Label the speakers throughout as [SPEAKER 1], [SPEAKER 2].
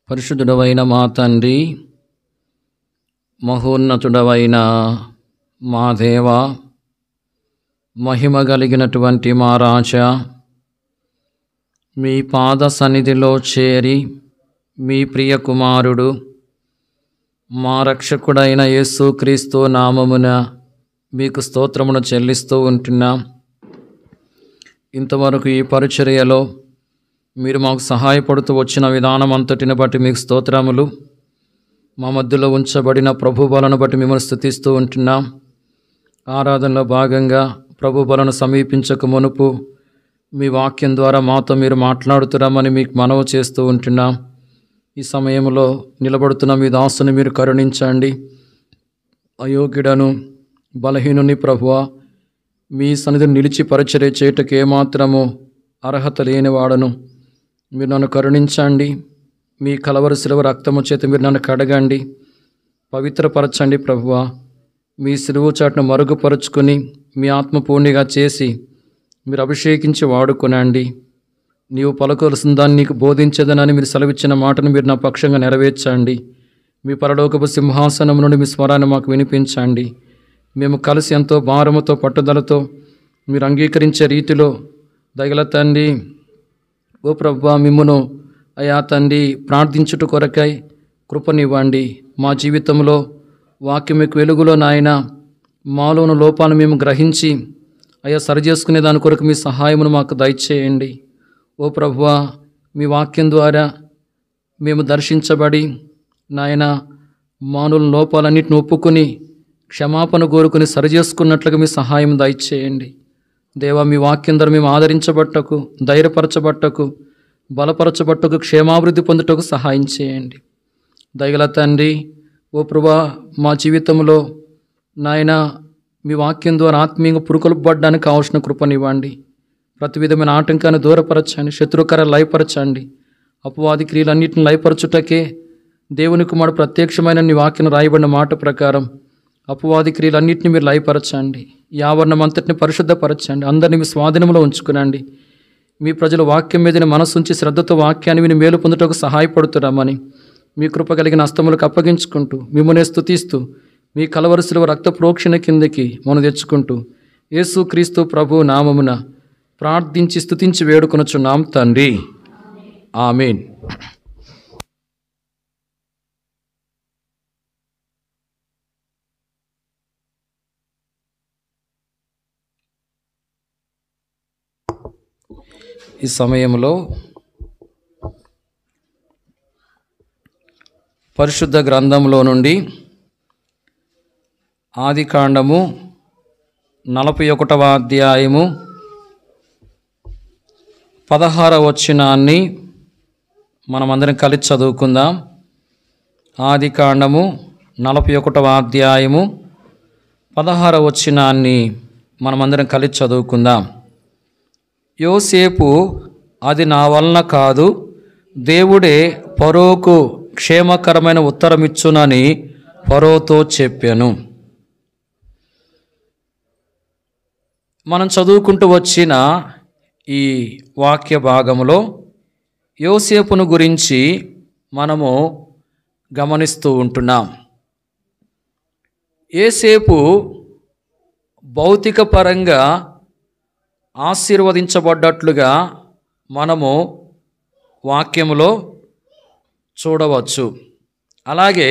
[SPEAKER 1] పరిశుద్ధుడవైన మా తండ్రి, మహోన్నతుడవైన మా దేవ, మహిమ కలిగినటువంటి మా రాజా, మీ పాద సన్నిధిలో చేరి మీ ప్రియ కుమారుడు మా రక్షకుడైన యేసుక్రీస్తు నామమున మీకు స్తోత్రమును చెల్లిస్తూ ఉంటున్నాం. ఇంతవరకు ఈ పరిచర్యలో మీరు మాకు సహాయపడుతూ వచ్చిన విధానం అంతటిని బట్టి మీకు స్తోత్రములు. మా మధ్యలో ఉంచబడిన ప్రభు బలను బట్టి మిమ్మల్ని స్తుతిస్తూ ఉంటున్నాం. ఆరాధనలో భాగంగా ప్రభు బలను సమీపించక మునుపు మీ వాక్యం ద్వారా మాతో మీరు మాట్లాడుతున్నామని మీకు మనవి చేస్తూ ఉంటున్నాం. ఈ సమయంలో నిలబడుతున్న మీ దాసుని మీరు కరుణించండి. అయోగ్యుడను బలహీనుని ప్రభువా, మీ సన్నిధిని నిలిచి పరిచర్య చేయటకు ఏమాత్రము అర్హత లేనివాడను. మీరు నన్ను కరుణించండి. మీ కలవరి శిలువ రక్తము చేత మీరు నన్ను కడగండి, పవిత్రపరచండి ప్రభువా. మీ శిలువ చాటును మరుగుపరుచుకుని మీ ఆత్మపూర్ణిగా చేసి మీరు అభిషేకించి వాడుకొనండి. నీవు పలుకోవలసిన దాన్ని నీకు బోధించదనని మీరు సెలవిచ్చిన మాటను మీరు నా పక్షంగా నెరవేర్చండి. మీ పరలోకపు సింహాసనం నుండి మీ స్వరాన్ని మాకు వినిపించండి. మేము కలిసి ఎంతో భారముతో పట్టుదలతో మీరు అంగీకరించే రీతిలో దయగల తండ్రి, ఓ ప్రభువా, మిమ్మును అయా తండ్రి ప్రార్థించుట కొరకై కృపనివ్వండి. మా జీవితంలో వాక్యం యొక్క వెలుగులో నాయన మాలోని లోపాలను మేము గ్రహించి అయా సరిచేసుకునే దాని కొరకు మీ సహాయమును మాకు దయచేయండి. ఓ ప్రభువా, మీ వాక్యం ద్వారా మేము దర్శించబడి నాయన మానవుల లోపాలన్నిటిని ఒప్పుకొని క్షమాపణ కోరుకుని సరిచేసుకున్నట్లుగా మీ సహాయం దయచేయండి. దేవా, మీ వాక్యం ద్వారా మేము ఆదరించబట్టకు, ధైర్యపరచబట్టకు, బలపరచబట్టకు, క్షేమాభివృద్ధి పొందుటకు సహాయం చేయండి. దయగల తండ్రి, ఓ ప్రభువా, మా జీవితంలో నాయన మీ వాక్యం ద్వారా ఆత్మీయంగా పురుకొల్పబడ్డానికి కావాల్సిన కృపనివ్వండి. ప్రతి విధమైన ఆటంకాన్ని దూరపరచండి, శత్రుకర లయపరచండి. అపవాది క్రియలన్నింటిని లయపరచుటకే దేవుని కుమారుడు ప్రత్యక్షమైన నీ వాక్యం రాయబడిన మాట ప్రకారం అపవాది క్రియలన్నింటినీ మీరు లయపరచండి. ఈ ఆవరణం అంతటిని పరిశుద్ధపరచండి. అందరినీ మీ స్వాధీనంలో ఉంచుకునండి. మీ ప్రజల వాక్యం మీద మనసుంచి శ్రద్ధతో వాక్యాన్ని విని మేలు పొందుటకు సహాయపడుతున్నామని మీ కృప కలిగిన హస్తములకు అప్పగించుకుంటూ మిమ్మల్ని స్తుతిస్తూ మీ కలవరి శిలువ రక్త ప్రోక్షణ కిందకి మనం తెచ్చుకుంటూ యేసుక్రీస్తు ప్రభు నామమున ప్రార్థించి స్తుతించి వేడుకొనుచున్నాం తండ్రి, ఆమేన్. ఈ సమయంలో పరిశుద్ధ గ్రంథంలో నుండి ఆదికాండము 41వ అధ్యాయము 16వ వచనాన్ని మనమందరం కలిసి చదువుకుందాం. ఆదికాండము 41వ అధ్యాయము 16వ వచనాన్ని మనమందరం కలిసి చదువుకుందాం. యోసేపు, అది నా వలన కాదు, దేవుడే ఫరోకు క్షేమకరమైన ఉత్తరమిచ్చునని ఫరోతో చెప్పాను. మనం చదువుకుంటూ వచ్చిన ఈ వాక్య భాగంలో యోసేపును గురించి మనము గమనిస్తూ ఉంటున్నాం. యోసేపు భౌతిక పరంగా ఆశీర్వదించబడ్డట్లుగా మనము వాక్యములో చూడవచ్చు. అలాగే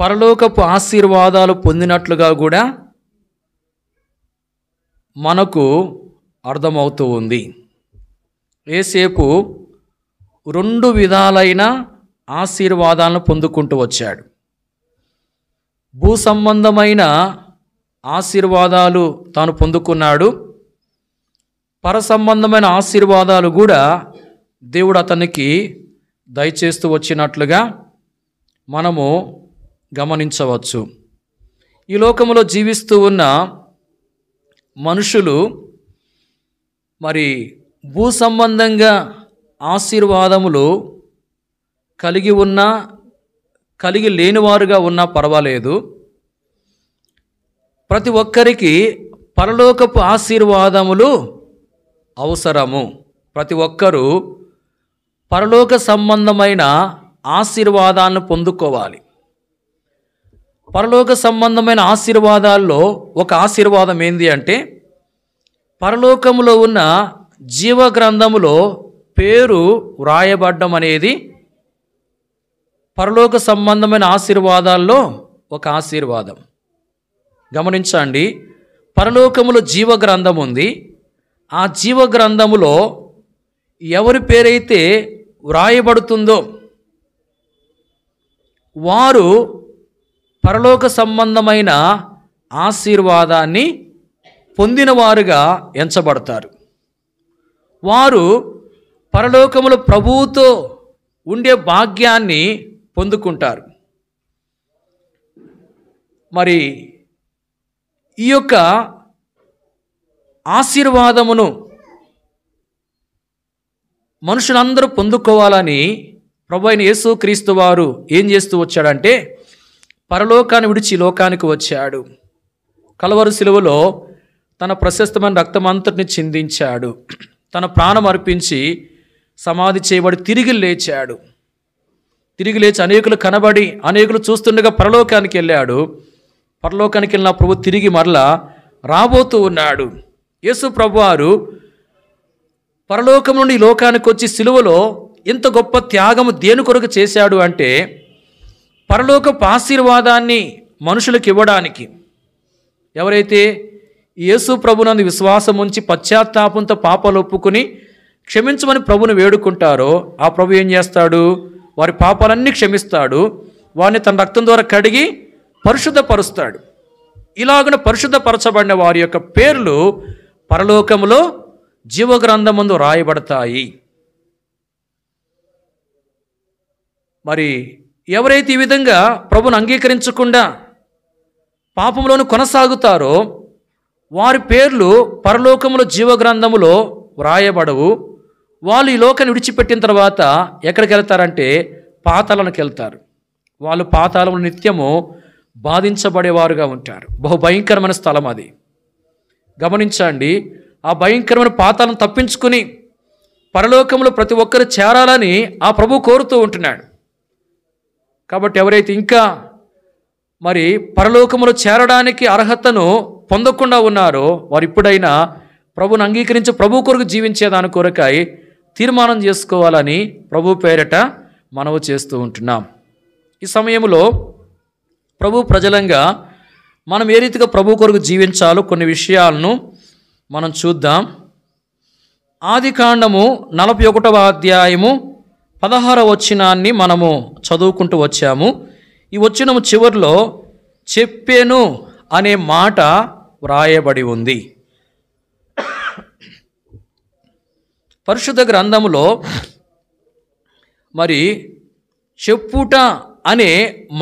[SPEAKER 1] పరలోకపు ఆశీర్వాదాలు పొందినట్లుగా కూడా మనకు అర్థమవుతూ ఉంది. యోసేపు 2 విధాలైన ఆశీర్వాదాలను పొందుకుంటూ వచ్చాడు. భూ సంబంధమైన ఆశీర్వాదాలు తాను పొందుకున్నాడు. పర సంబంధమైన ఆశీర్వాదాలు కూడా దేవుడు అతనికి దయచేస్తూ వచ్చినట్లుగా మనము గమనించవచ్చు. ఈ లోకంలో జీవిస్తూ ఉన్న మనుషులు మరి భూ సంబంధంగా ఆశీర్వాదములు కలిగి ఉన్నా కలిగి లేనివారుగా ఉన్నా పర్వాలేదు. ప్రతి ఒక్కరికి పరలోకపు ఆశీర్వాదములు అవసరము. ప్రతి ఒక్కరూ పరలోక సంబంధమైన ఆశీర్వాదాలను పొందుకోవాలి. పరలోక సంబంధమైన ఆశీర్వాదాల్లో ఒక ఆశీర్వాదం ఏంది అంటే, పరలోకములో ఉన్న జీవ గ్రంథములో పేరు వ్రాయబడ్డం అనేది పరలోక సంబంధమైన ఆశీర్వాదాల్లో ఒక ఆశీర్వాదం. గమనించండి, పరలోకములో జీవ గ్రంథం ఉంది. ఆ జీవ గ్రంథములో ఎవరి పేరైతే వ్రాయబడుతుందో వారు పరలోక సంబంధమైన ఆశీర్వాదాన్ని పొందినవారుగా ఎంచబడతారు. వారు పరలోకములో ప్రభువుతో ఉండే భాగ్యాన్ని పొందుకుంటారు. మరి ఈ యొక్క ఆశీర్వాదమును మనుషులందరూ పొందుకోవాలని ప్రభువైన యేసుక్రీస్తు వారు ఏం చేస్తూ వచ్చాడంటే, పరలోకాన్ని విడిచి లోకానికి వచ్చాడు. కల్వరి శిలువలో తన ప్రశస్తమైన రక్తమంతటిని చిందించాడు. తన ప్రాణం అర్పించి సమాధి చేయబడి తిరిగి లేచాడు. తిరిగి లేచి అనేకులు కనబడి అనేకులు చూస్తుండగా పరలోకానికి వెళ్ళాడు. పరలోకానికి వెళ్ళిన ప్రభు తిరిగి మరలా రాబోతూ ఉన్నాడు. యేసు ప్రభువారు పరలోకం నుండి లోకానికి వచ్చి సిలువలో ఇంత గొప్ప త్యాగము దేని కొరకు చేశాడు అంటే, పరలోకపు ఆశీర్వాదాన్ని మనుషులకు ఇవ్వడానికి. ఎవరైతే యేసు ప్రభునందు విశ్వాసం ఉంచి పశ్చాత్తాపంతో పాపాలు ఒప్పుకుని క్షమించమని ప్రభుని వేడుకుంటారో ఆ ప్రభు ఏం చేస్తాడు? వారి పాపాలన్నీ క్షమిస్తాడు. వారిని తన రక్తం ద్వారా కడిగి పరిశుద్ధపరుస్తాడు. ఇలాగున పరిశుద్ధపరచబడిన వారి యొక్క పేర్లు పరలోకములో జీవగ్రంథమందు రాయబడతాయి. మరి ఎవరైతే ఈ విధంగా ప్రభుని అంగీకరించకుండా పాపంలోను కొనసాగుతారో వారి పేర్లు పరలోకములో జీవగ్రంథములో వ్రాయబడవు. వాళ్ళు ఈ లోకాన్ని విడిచిపెట్టిన తర్వాత ఎక్కడికి వెళ్తారంటే పాతాళానికి వెళ్తారు. వాళ్ళు పాతాళంలో నిత్యము బాధించబడేవారుగా ఉంటారు. బహు భయంకరమైన స్థలం అది. గమనించండి, ఆ భయంకరమైన పాతాళం తప్పించుకుని పరలోకంలో ప్రతి ఒక్కరు చేరాలని ఆ ప్రభు కోరుతూ ఉంటున్నాడు. కాబట్టి ఎవరైతే ఇంకా మరి పరలోకములో చేరడానికి అర్హతను పొందకుండా ఉన్నారో వారు ఇప్పుడైనా ప్రభుని అంగీకరించి ప్రభు కొరకు జీవించేదాని కొరకై తీర్మానం చేసుకోవాలని ప్రభు పేరట మనవి చేస్తూ ఉంటున్నాం. ఈ సమయంలో ప్రభు ప్రజలంగా మనం ఏ రీతిగా ప్రభు కొరకు జీవించాలో కొన్ని విషయాలను మనం చూద్దాం. ఆదికాండము 41వ అధ్యాయము 16వ వచనాన్ని మనము చదువుకుంటూ వచ్చాము. ఈ వచనము చివరిలో చెప్పెను అనే మాట వ్రాయబడి ఉంది. పరిశుద్ధ గ్రంథములో మరి చెప్పుట అనే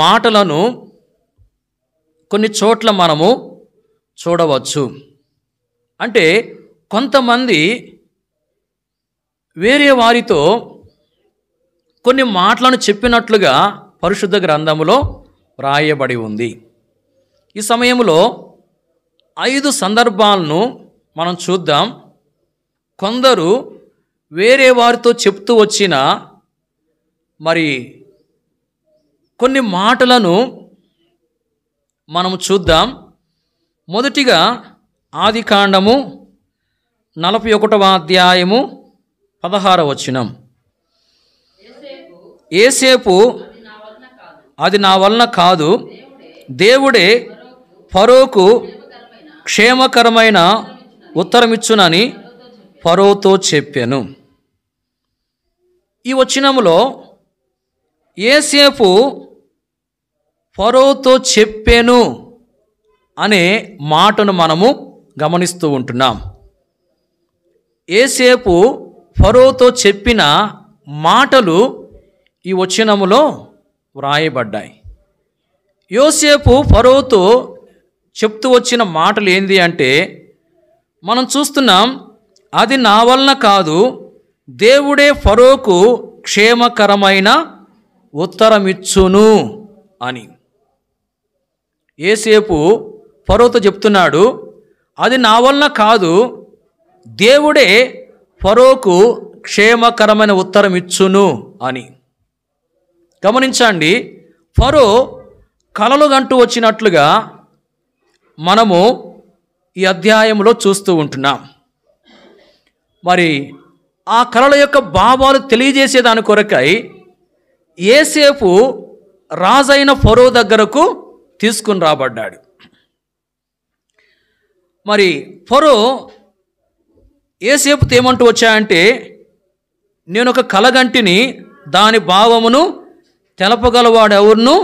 [SPEAKER 1] మాటలను కొన్ని చోట్ల మనము చూడవచ్చు. అంటే కొంతమంది వేరే వారితో కొన్ని మాటలను చెప్పినట్లుగా పరిశుద్ధ గ్రంథములో వ్రాయబడి ఉంది. ఈ సమయంలో 5 సందర్భాలను మనం చూద్దాం. కొందరు వేరే వారితో చెప్తూ వచ్చిన మరి కొన్ని మాటలను మనము చూద్దాం. మొదటిగా ఆదికాండము 41వ అధ్యాయము 16వ వచనం. ఏసేపు అది నా వలన కాదు, దేవుడే ఫరోకు క్షేమకరమైన ఉత్తరమిచ్చునని ఫరోతో చెప్పాను. ఈ వచనములో ఏసేపు ఫరోతో చెప్పాను అనే మాటను మనము గమనిస్తూ ఉంటున్నాం. ఏసేపు ఫరోతో చెప్పిన మాటలు ఈ వచనములో వ్రాయబడ్డాయి. యోసేపు ఫరోతో చెప్తూ వచ్చిన మాటలు ఏంది అంటే మనం చూస్తున్నాం, అది నా వలన కాదు, దేవుడే ఫరోకు క్షేమకరమైన ఉత్తరమిచ్చును అని. యోసేపు ఫరోతో చెప్తున్నాడు, అది నా వలన కాదు, దేవుడే ఫరోకు క్షేమకరమైన ఉత్తరం ఇచ్చును అని. గమనించండి, ఫరో కలలు గంటూ వచ్చినట్లుగా మనము ఈ అధ్యాయంలో చూస్తూ ఉంటున్నాం. మరి ఆ కలల యొక్క భావాలు తెలియజేసేదాని కొరకై యోసేపు రాజైన ఫరో దగ్గరకు తీసుకుని రాబడ్డాడు. మరి ఫరో యోసేపుతో ఏమంటూ వచ్చాయంటే, నేను ఒక కలగంటిని, దాని భావమును తెలపగలవాడు ఎవరునూ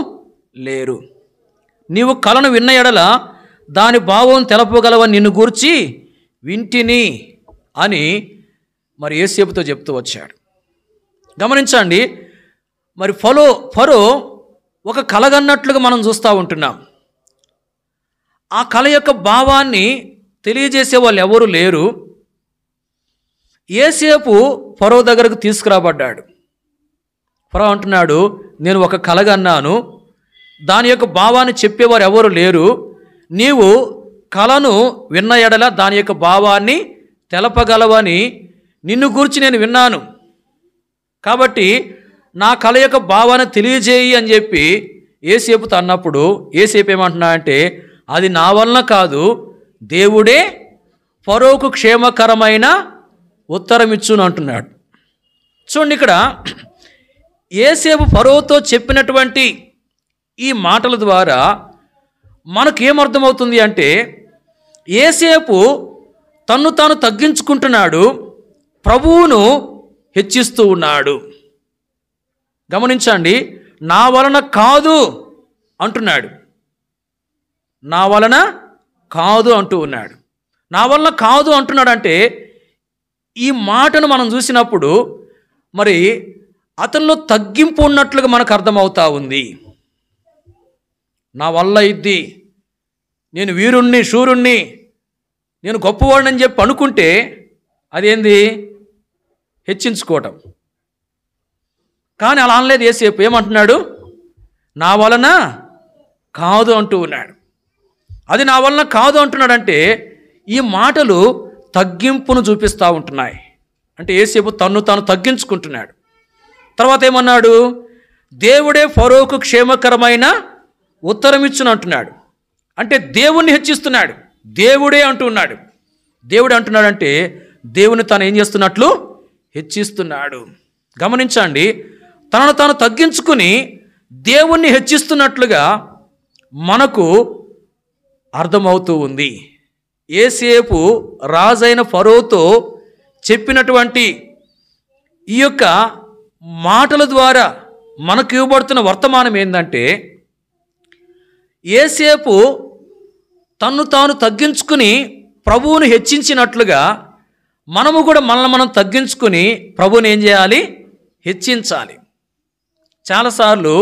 [SPEAKER 1] లేరు. నీవు కలను విన్న ఎడల దాని భావం తెలపగలవని నిన్ను గూర్చి వింటిని అని మరి యోసేపుతో చెప్తూ వచ్చాడు. గమనించండి, మరి ఫరో ఒక కలగన్నట్లుగా మనం చూస్తూ ఉంటున్నాం. ఆ కళ యొక్క భావాన్ని తెలియజేసే వాళ్ళు ఎవరు లేరు. యోసేపు ఫరో దగ్గరకు తీసుకురాబడ్డాడు. ఫరో అంటున్నాడు, నేను ఒక కలగన్నాను, దాని యొక్క భావాన్ని చెప్పేవారు ఎవరు లేరు. నీవు కలను విన్న ఎడల దాని యొక్క భావాన్ని తెలపగలవని నిన్ను గూర్చి నేను విన్నాను, కాబట్టి నా కళ యొక్క భావాన్ని తెలియజేయి అని చెప్పి యోసేపుతో అన్నప్పుడు యోసేపు ఏమంటున్నా అంటే, అది నా వలన కాదు, దేవుడే ఫరోకు క్షేమకరమైన ఉత్తరం ఇచ్చును అంటున్నాడు. చూడండి, ఇక్కడ యోసేపు ఫరోతో చెప్పినటువంటి ఈ మాటల ద్వారా మనకేమర్థమవుతుంది అంటే, యోసేపు తన్ను తాను తగ్గించుకుంటున్నాడు, ప్రభువును హెచ్చిస్తూ ఉన్నాడు. గమనించండి, నా వలన కాదు అంటున్నాడు. నా వలన కాదు అంటూ ఉన్నాడు. నా వలన కాదు అంటున్నాడంటే ఈ మాటను మనం చూసినప్పుడు మరి అతనిలో తగ్గింపు ఉన్నట్లుగా మనకు అర్థమవుతా ఉంది. నా వల్ల ఇద్ది, నేను వీరుణ్ణి, శూరుణ్ణి, నేను గొప్పవాడిని అని చెప్పి అనుకుంటే అదేంది? హెచ్చించుకోవటం. కానీ అలా అనలేదు యోసేపు. ఏమంటున్నాడు? నా వలన కాదు అంటూ ఉన్నాడు. అది నా వలన కాదు అంటున్నాడంటే ఈ మాటలు తగ్గింపును చూపిస్తూ ఉంటున్నాయి. అంటే యోసేపు తన్ను తాను తగ్గించుకుంటున్నాడు. తర్వాత ఏమన్నాడు? దేవుడే ఫరోకు క్షేమకరమైన ఉత్తరం ఇచ్చును అంటున్నాడు. అంటే దేవుణ్ణి హెచ్చిస్తున్నాడు. దేవుడే అంటూ ఉన్నాడు. దేవుడు అంటున్నాడంటే దేవుని తాను ఏం చేస్తున్నట్లు? హెచ్చిస్తున్నాడు. గమనించండి, తనను తాను తగ్గించుకుని దేవుణ్ణి హెచ్చిస్తున్నట్లుగా మనకు అర్థమవుతూ ఉంది. యోసేపు రాజైన ఫరోతో చెప్పినటువంటి ఈ యొక్క మాటల ద్వారా మనకు ఇవ్వబడుతున్న వర్తమానం ఏంటంటే, యోసేపు తన్ను తాను తగ్గించుకుని ప్రభువును హెచ్చించినట్లుగా మనము కూడా మనల్ని మనం తగ్గించుకుని ప్రభువుని ఏం చేయాలి? హెచ్చించాలి. చాలాసార్లు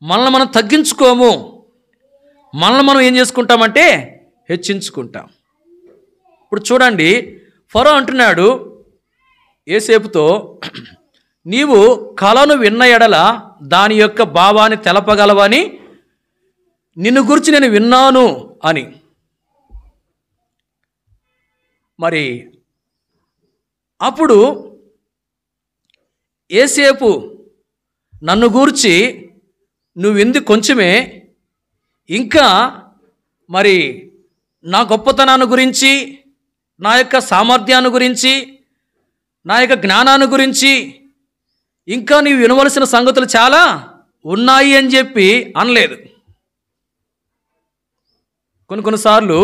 [SPEAKER 1] మనల్ని మనం తగ్గించుకోము, మనల్ని మనం ఏం చేసుకుంటామంటే హెచ్చించుకుంటాం. ఇప్పుడు చూడండి, ఫరో అంటున్నాడు యోసేపుతో, నీవు కలను విన్న ఎడల దాని యొక్క భావాన్ని తెలపగలవని నిన్ను గురించి నేను విన్నాను అని. మరి అప్పుడు యోసేపు నన్ను గూర్చి నువ్వు వింది కొంచెమే, ఇంకా మరి నా గొప్పతనాన్ని గురించి, నా యొక్క సామర్థ్యాన్ని గురించి, నా యొక్క జ్ఞానాన్ని గురించి ఇంకా నీవు వినవలసిన సంగతులు చాలా ఉన్నాయి అని చెప్పి అనలేదు. కొన్నిసార్లు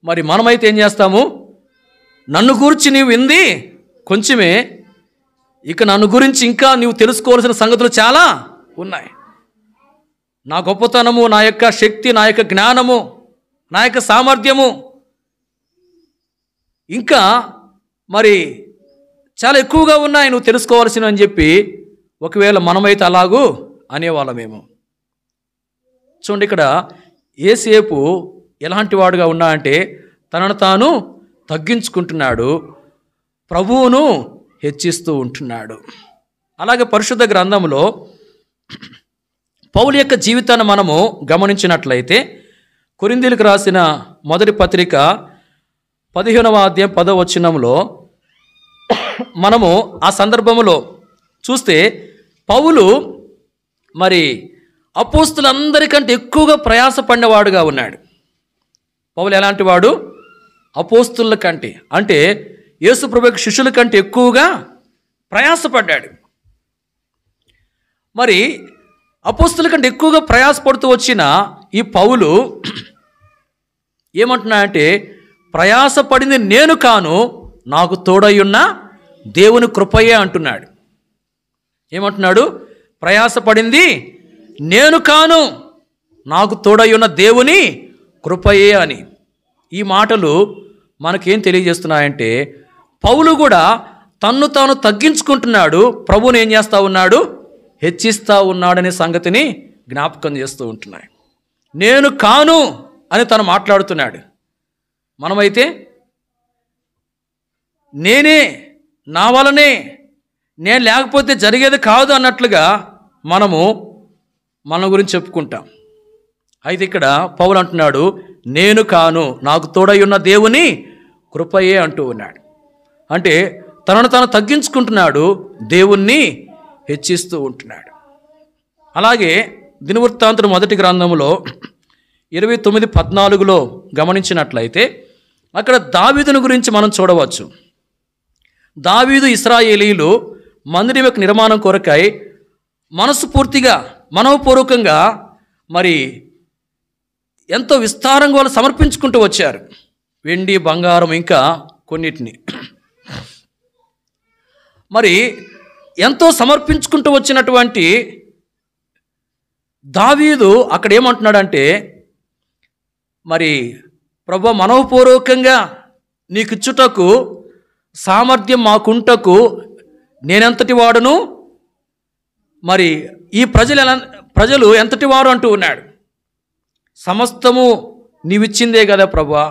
[SPEAKER 1] మరి మనమైతే ఏం చేస్తాము? నన్ను గురించి నీవు వింది కొంచెమే, ఇక నన్ను గురించి ఇంకా నీవు తెలుసుకోవాల్సిన సంగతులు చాలా ఉన్నాయి. నా గొప్పతనము, నా యొక్క శక్తి, నా యొక్క జ్ఞానము, నా యొక్క సామర్థ్యము ఇంకా మరి చాలా ఎక్కువగా ఉన్నాయి నువ్వు తెలుసుకోవాల్సినవి అని చెప్పి ఒకవేళ మనమైతే అలాగూ అనేవాళ్ళమేమో. చూడండి, ఇక్కడ యోసేపు ఎలాంటి వాడుగా ఉన్నా అంటే తనను తాను తగ్గించుకుంటున్నాడు, ప్రభువును హెచ్చిస్తూ ఉంటున్నాడు. అలాగే పరిశుద్ధ గ్రంథంలో పౌలు యొక్క జీవితాన్ని మనము గమనించినట్లయితే కొరింథీయులకు రాసిన మొదటి పత్రిక 15వ అధ్యాయం 10వ వచనంలో మనము ఆ సందర్భంలో చూస్తే పౌలు మరి అపోస్తులందరికంటే ఎక్కువగా ప్రయాసపడినవాడుగా ఉన్నాడు. పౌలు ఎలాంటి వాడు? అపోస్తుల కంటే, అంటే యేసు ప్రభువు శిష్యుల కంటే ఎక్కువగా ప్రయాసపడ్డాడు. మరి అపోస్తుల కంటే ఎక్కువగా ప్రయాసపడుతూ వచ్చిన ఈ పౌలు ఏమంటున్నాడంటే, ప్రయాసపడింది నేను కాను, నాకు తోడయ్యున్న దేవుని కృపయే అంటున్నాడు. ఏమంటున్నాడు? ప్రయాసపడింది నేను కాను, నాకు తోడయ్యున్న దేవుని కృపయే అని. ఈ మాటలు మనకేం తెలియజేస్తున్నాయంటే, పౌలు కూడా తన్ను తాను తగ్గించుకుంటున్నాడు, ప్రభువుని ఏం చేస్తూ ఉన్నాడు? హెచ్చిస్తూ ఉన్నాడనే సంగతిని జ్ఞాపకం చేస్తూ ఉంటున్నాయి. నేను కాను అని తను మాట్లాడుతున్నాడు. మనమైతే నేనే, నా వలనే, నేను లేకపోతే జరిగేది కాదు అన్నట్లుగా మనము మన గురించి చెప్పుకుంటాం. అయితే ఇక్కడ పౌలు అంటున్నాడు, నేను కాను, నాకు తోడై ఉన్న దేవుని కృపయే అంటూ ఉన్నాడు. అంటే తనను తాను తగ్గించుకుంటున్నాడు, దేవుణ్ణి హెచ్చిస్తూ ఉంటున్నాడు. అలాగే దినవృత్తాంతం మొదటి గ్రంథంలో 29:14 గమనించినట్లయితే అక్కడ దావీదుని గురించి మనం చూడవచ్చు. దావీదు ఇశ్రాయేలీయులు మందిరం యొక్క నిర్మాణం కొరకై మనస్ఫూర్తిగా మనోపూర్వకంగా మరి ఎంతో విస్తారంగా వాళ్ళు సమర్పించుకుంటూ వచ్చారు, వెండి బంగారం ఇంకా కొన్నిటిని. మరి ఎంతో సమర్పించుకుంటూ వచ్చినటువంటి దావీదు అక్కడ ఏమంటున్నాడంటే, మరి ప్రభువా, మనోపూర్వకంగా నీకు ఇచ్చుటకు సామర్థ్యం మాకుంటకు నేనెంతటి వాడును, మరి ఈ ప్రజలు ఎంతటి వారు అంటూ ఉన్నాడు. సమస్తము నీవిచ్చిందే కదా ప్రభువా,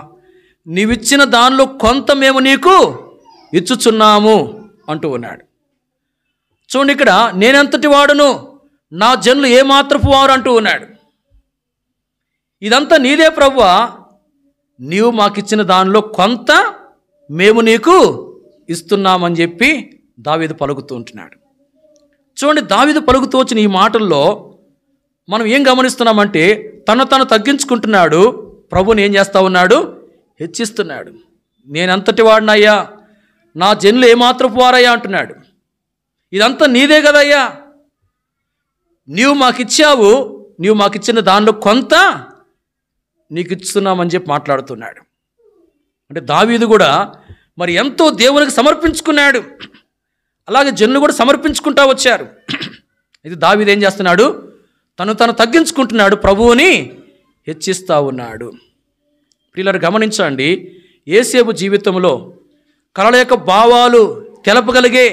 [SPEAKER 1] నీవిచ్చిన దానిలో కొంత మేము నీకు ఇచ్చుచున్నాము అంటూ ఉన్నాడు. చూడండి, ఇక్కడ నేనెంతటి వాడును, నా జనులు ఏమాత్రపు వారు అంటూ ఉన్నాడు. ఇదంతా నీదే ప్రభువా, నీవు మాకిచ్చిన దానిలో కొంత మేము నీకు ఇస్తున్నామని చెప్పి దావీదు పలుకుతూ ఉంటున్నాడు. చూడండి, దావీదు పలుకుతూ వచ్చిన ఈ మాటల్లో మనం ఏం గమనిస్తున్నామంటే, తను తగ్గించుకుంటున్నాడు, ప్రభుని ఏం చేస్తూ ఉన్నాడు? హెచ్చిస్తున్నాడు. నేనంతటి వాడినయ్యా, నా జనులు ఏమాత్రపు వారయ్యా అంటున్నాడు. ఇదంతా నీదే కదయ్యా, నీవు మాకిచ్చావు, నీవు మాకిచ్చిన దానిలో కొంత నీకు ఇస్తున్నామని చెప్పి మాట్లాడుతున్నాడు. అంటే దావీదు కూడా మరి ఎంతో దేవునికి సమర్పించుకున్నాడు, అలాగే జనులు కూడా సమర్పించుకుంటూ వచ్చారు. ఇది దావీదు ఏం చేస్తున్నాడు? తను తగ్గించుకుంటున్నాడు, ప్రభువుని హెచ్చిస్తూ ఉన్నాడు. ప్రియులారా గమనించండి, యేసేపు జీవితంలో కలల యొక్క భావాలు తెలపగలిగే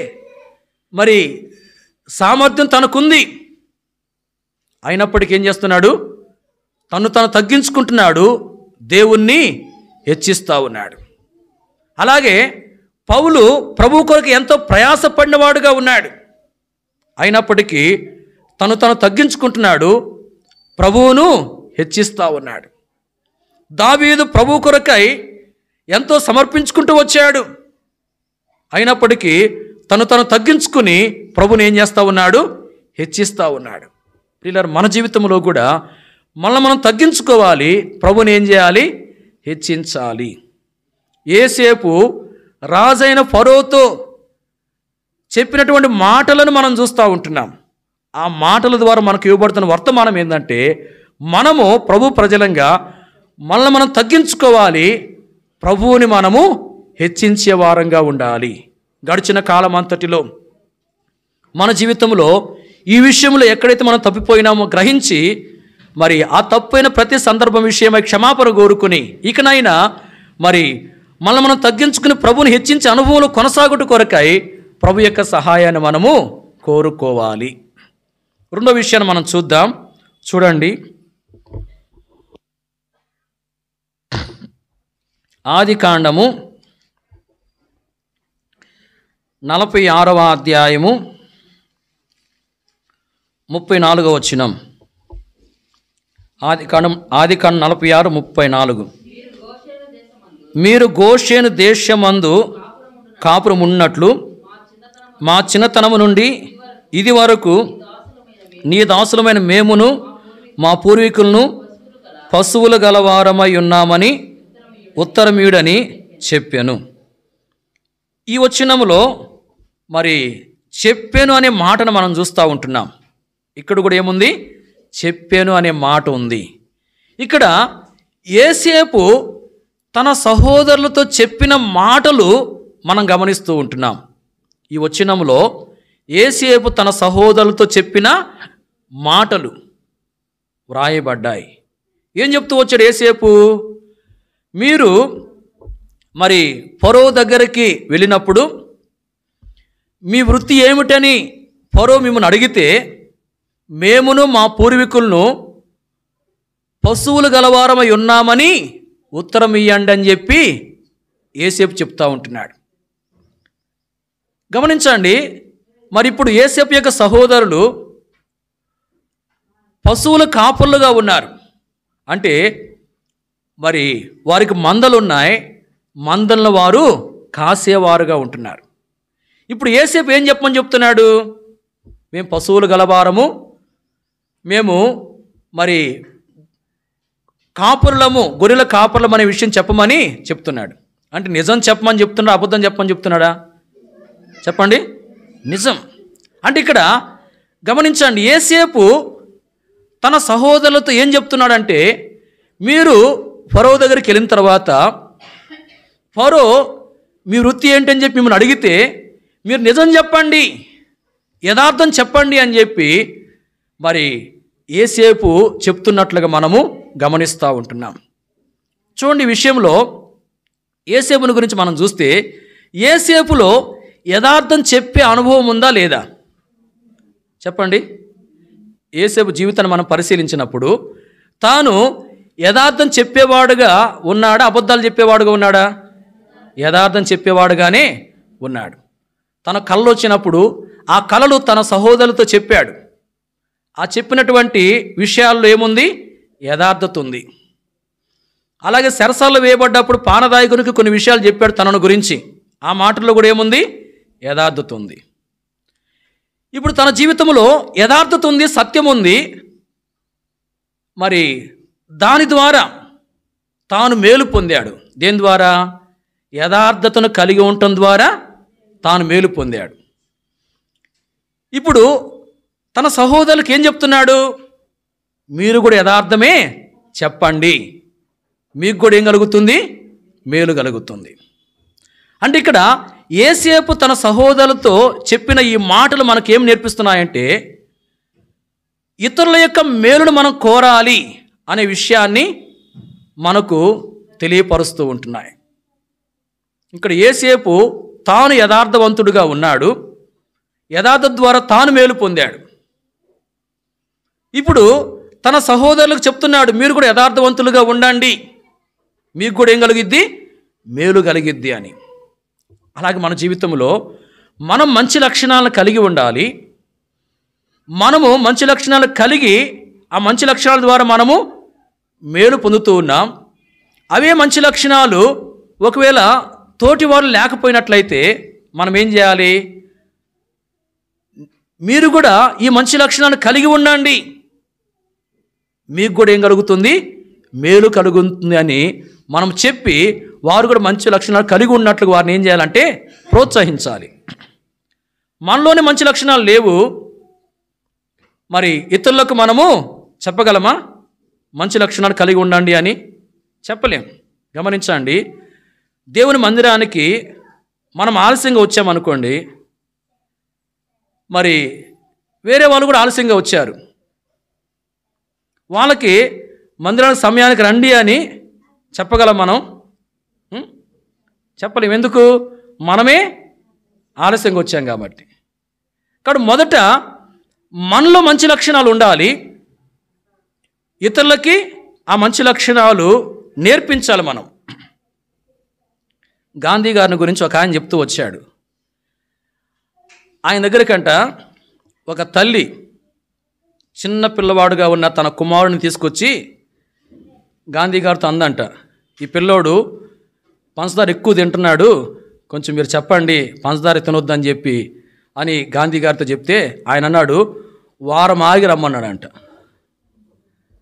[SPEAKER 1] మరి సామర్థ్యం తనకుంది. అయినప్పటికీ ఏం చేస్తున్నాడు? తను తగ్గించుకుంటున్నాడు, దేవుణ్ణి హెచ్చిస్తూ ఉన్నాడు. అలాగే పౌలు ప్రభు కొరకు ఎంతో ప్రయాసపడినవాడుగా ఉన్నాడు. అయినప్పటికీ తను తగ్గించుకుంటున్నాడు, ప్రభువును హెచ్చిస్తూ ఉన్నాడు. దావీదు ప్రభు కొరకై ఎంతో సమర్పించుకుంటూ వచ్చాడు. అయినప్పటికీ తను తగ్గించుకుని ప్రభుని ఏం చేస్తూ ఉన్నాడు? హెచ్చిస్తూ ఉన్నాడు. ప్రియులారా, మన జీవితంలో కూడా మనం తగ్గించుకోవాలి, ప్రభుని ఏం చేయాలి? హెచ్చించాలి. యేసేపు రాజైన ఫరోతో చెప్పినటువంటి మాటలను మనం చూస్తూ ఉంటున్నాం. ఆ మాటల ద్వారా మనకు ఇవ్వబడుతున్న వర్తమానం ఏంటంటే, మనము ప్రభు ప్రజలంగా మనం తగ్గించుకోవాలి, ప్రభువుని మనము హెచ్చించే వారంగా ఉండాలి. గడిచిన కాలం అంతటిలో మన జీవితంలో ఈ విషయంలో ఎక్కడైతే మనం తప్పిపోయినామో గ్రహించి మరి ఆ తప్పైన ప్రతి సందర్భం విషయమై క్షమాపణ కోరుకుని ఇకనైనా మరి మనం తగ్గించుకుని ప్రభువుని హెచ్చించే అనుభవంలో కొనసాగుట కొరకై ప్రభు యొక్క సహాయాన్ని మనము కోరుకోవాలి. రెండో విషయాన్ని మనం చూద్దాం. చూడండి, ఆదికాండము 46వ అధ్యాయము 34వ వచనం. ఆదికాండం 46:34. మీరు గోషేను దేశమందు కాపురం ఉన్నట్లు మా చిన్నతనము నుండి ఇది వరకు నీ దాసులమైన మేమును మా పూర్వీకులను పశువులు గలవారమై ఉన్నామని ఉత్తరమీయుడని చెప్పాను. ఈ వచనములో మరి చెప్పాను అనే మాటను మనం చూస్తూ ఉంటున్నాం. ఇక్కడ కూడా ఏముంది? చెప్పాను అనే మాట ఉంది. ఇక్కడ యోసేపు తన సహోదరులతో చెప్పిన మాటలు మనం గమనిస్తూ ఉంటున్నాం. ఈ వచనంలో యోసేపు తన సహోదరులతో చెప్పిన మాటలు వ్రాయబడ్డాయి. ఏం చెప్తూ వచ్చాడు యోసేపు? మీరు మరి ఫరో దగ్గరికి వెళ్ళినప్పుడు మీ వృత్తి ఏమిటని ఫరో మిమ్మల్ని అడిగితే మేమును మా పూర్వీకులను పశువులు గలవారమై ఉన్నామని ఉత్తరం ఇయ్యండి అని చెప్పి యోసేపు చెప్తా ఉంటున్నాడు. గమనించండి, మరి ఇప్పుడు యోసేపు యొక్క సహోదరులు పశువుల కాపర్లుగా ఉన్నారు. అంటే మరి వారికి మందలు ఉన్నాయి, మందలను వారు కాసేవారుగా ఉంటున్నారు. ఇప్పుడు యోసేపు ఏం చెప్పమని చెప్తున్నాడు? మేము పశువులు గలవారము, మేము మరి కాపురులము, గొర్రెల కాపురులం అనే విషయం చెప్పమని చెప్తున్నాడు. అంటే నిజం చెప్పమని చెప్తున్నాడా, అబద్ధం చెప్పమని చెప్తున్నాడా? చెప్పండి, నిజం. అంటే ఇక్కడ గమనించండి, యోసేపు తన సహోదరులతో ఏం చెప్తున్నాడంటే, మీరు ఫరో దగ్గరికి వెళ్ళిన తర్వాత ఫరో మీ వృత్తి ఏంటని చెప్పి మిమ్మల్ని అడిగితే మీరు నిజం చెప్పండి, యథార్థం చెప్పండి అని చెప్పి మరి యోసేపు చెప్తున్నట్లుగా మనము గమనిస్తూ ఉంటున్నాం. చూడండి, ఈ విషయంలో యోసేపుని గురించి మనం చూస్తే యోసేపులో యథార్థం చెప్పే అనుభవం ఉందా లేదా? చెప్పండి. యోసేపు జీవితాన్ని మనం పరిశీలించినప్పుడు తాను యథార్థం చెప్పేవాడుగా ఉన్నాడా, అబద్ధాలు చెప్పేవాడుగా ఉన్నాడా? యథార్థం చెప్పేవాడుగానే ఉన్నాడు. తన కళలు వచ్చినప్పుడు ఆ కళలు తన సహోదరులతో చెప్పాడు. ఆ చెప్పినటువంటి విషయాల్లో ఏముంది? యథార్థత ఉంది. అలాగే చెరసాలలో వేయబడ్డప్పుడు పానదాయకునికి కొన్ని విషయాలు చెప్పాడు తనను గురించి. ఆ మాటల్లో కూడా ఏముంది? యథార్థత ఉంది. ఇప్పుడు తన జీవితంలో యథార్థత ఉంది, సత్యం ఉంది. మరి దాని ద్వారా తాను మేలు పొందాడు. దేని ద్వారా? యథార్థతను కలిగి ఉండటం ద్వారా తాను మేలు పొందాడు. ఇప్పుడు తన సహోదరులకు ఏం చెప్తున్నాడు? మీరు కూడా యథార్థమే చెప్పండి, మీకు కూడా ఏం కలుగుతుంది? మేలు కలుగుతుంది. అంటే ఇక్కడ యోసేపు తన సహోదరులతో చెప్పిన ఈ మాటలు మనకేం నేర్పిస్తున్నాయంటే, ఇతరుల యొక్క మేలును మనం కోరాలి అనే విషయాన్ని మనకు తెలియపరుస్తూ ఉంటున్నాయి. ఇక్కడ యోసేపు తాను యథార్థవంతుడుగా ఉన్నాడు, యథార్థత ద్వారా తాను మేలు పొందాడు. ఇప్పుడు తన సహోదరులకు చెప్తున్నాడు, మీరు కూడా యథార్థవంతులుగా ఉండండి, మీకు కూడా ఏం కలిగిద్ది? మేలు కలిగిద్ది అని. అలాగే మన జీవితంలో మనం మంచి లక్షణాలను కలిగి ఉండాలి. మనము మంచి లక్షణాలు కలిగి ఆ మంచి లక్షణాల ద్వారా మనము మేలు పొందుతూ ఉన్నాం. అవే మంచి లక్షణాలు ఒకవేళ తోటి వారు లేకపోయినట్లయితే మనం ఏం చేయాలి? మీరు కూడా ఈ మంచి లక్షణాలను కలిగి ఉండండి, మీకు కూడా ఏం కలుగుతుంది? మేలు కలుగుతుంది అని మనం చెప్పి వారు కూడా మంచి లక్షణాలు కలిగి ఉన్నట్లుగా వారిని ఏం చేయాలంటే ప్రోత్సహించాలి. మనలోనే మంచి లక్షణాలు లేవు, మరి ఇతరులకు మనము చెప్పగలమా మంచి లక్షణాలు కలిగి ఉండండి అని? చెప్పలేం. గమనించండి, దేవుని మందిరానికి మనం ఆలస్యంగా వచ్చామనుకోండి, మరి వేరే వాళ్ళు కూడా ఆలస్యంగా వచ్చారు, వాళ్ళకి మందిరానికి సమయానికి రండి అని చెప్పగలం మనం? చెప్పలేం. ఎందుకు? మనమే ఆలస్యంగా వచ్చాం కాబట్టి. కాబట్టి మొదట మనలో మంచి లక్షణాలు ఉండాలి, ఇతరులకి ఆ మంచి లక్షణాలు నేర్పించాలి మనం. గాంధీ గారిని గురించి ఒక ఆయన చెప్తూ వచ్చాడు. ఆయన దగ్గరకంట ఒక తల్లి చిన్న పిల్లవాడుగా ఉన్న తన కుమారుడిని తీసుకొచ్చి గాంధీ గారితో అందంట, ఈ పిల్లోడు పంచదార ఎక్కువ తింటున్నాడు,
[SPEAKER 2] కొంచెం మీరు చెప్పండి, పంచదార తినొద్దని చెప్పి అని గాంధీ గారితో చెప్తే ఆయన అన్నాడు, వారం ఆగి రమ్మన్నాడంట.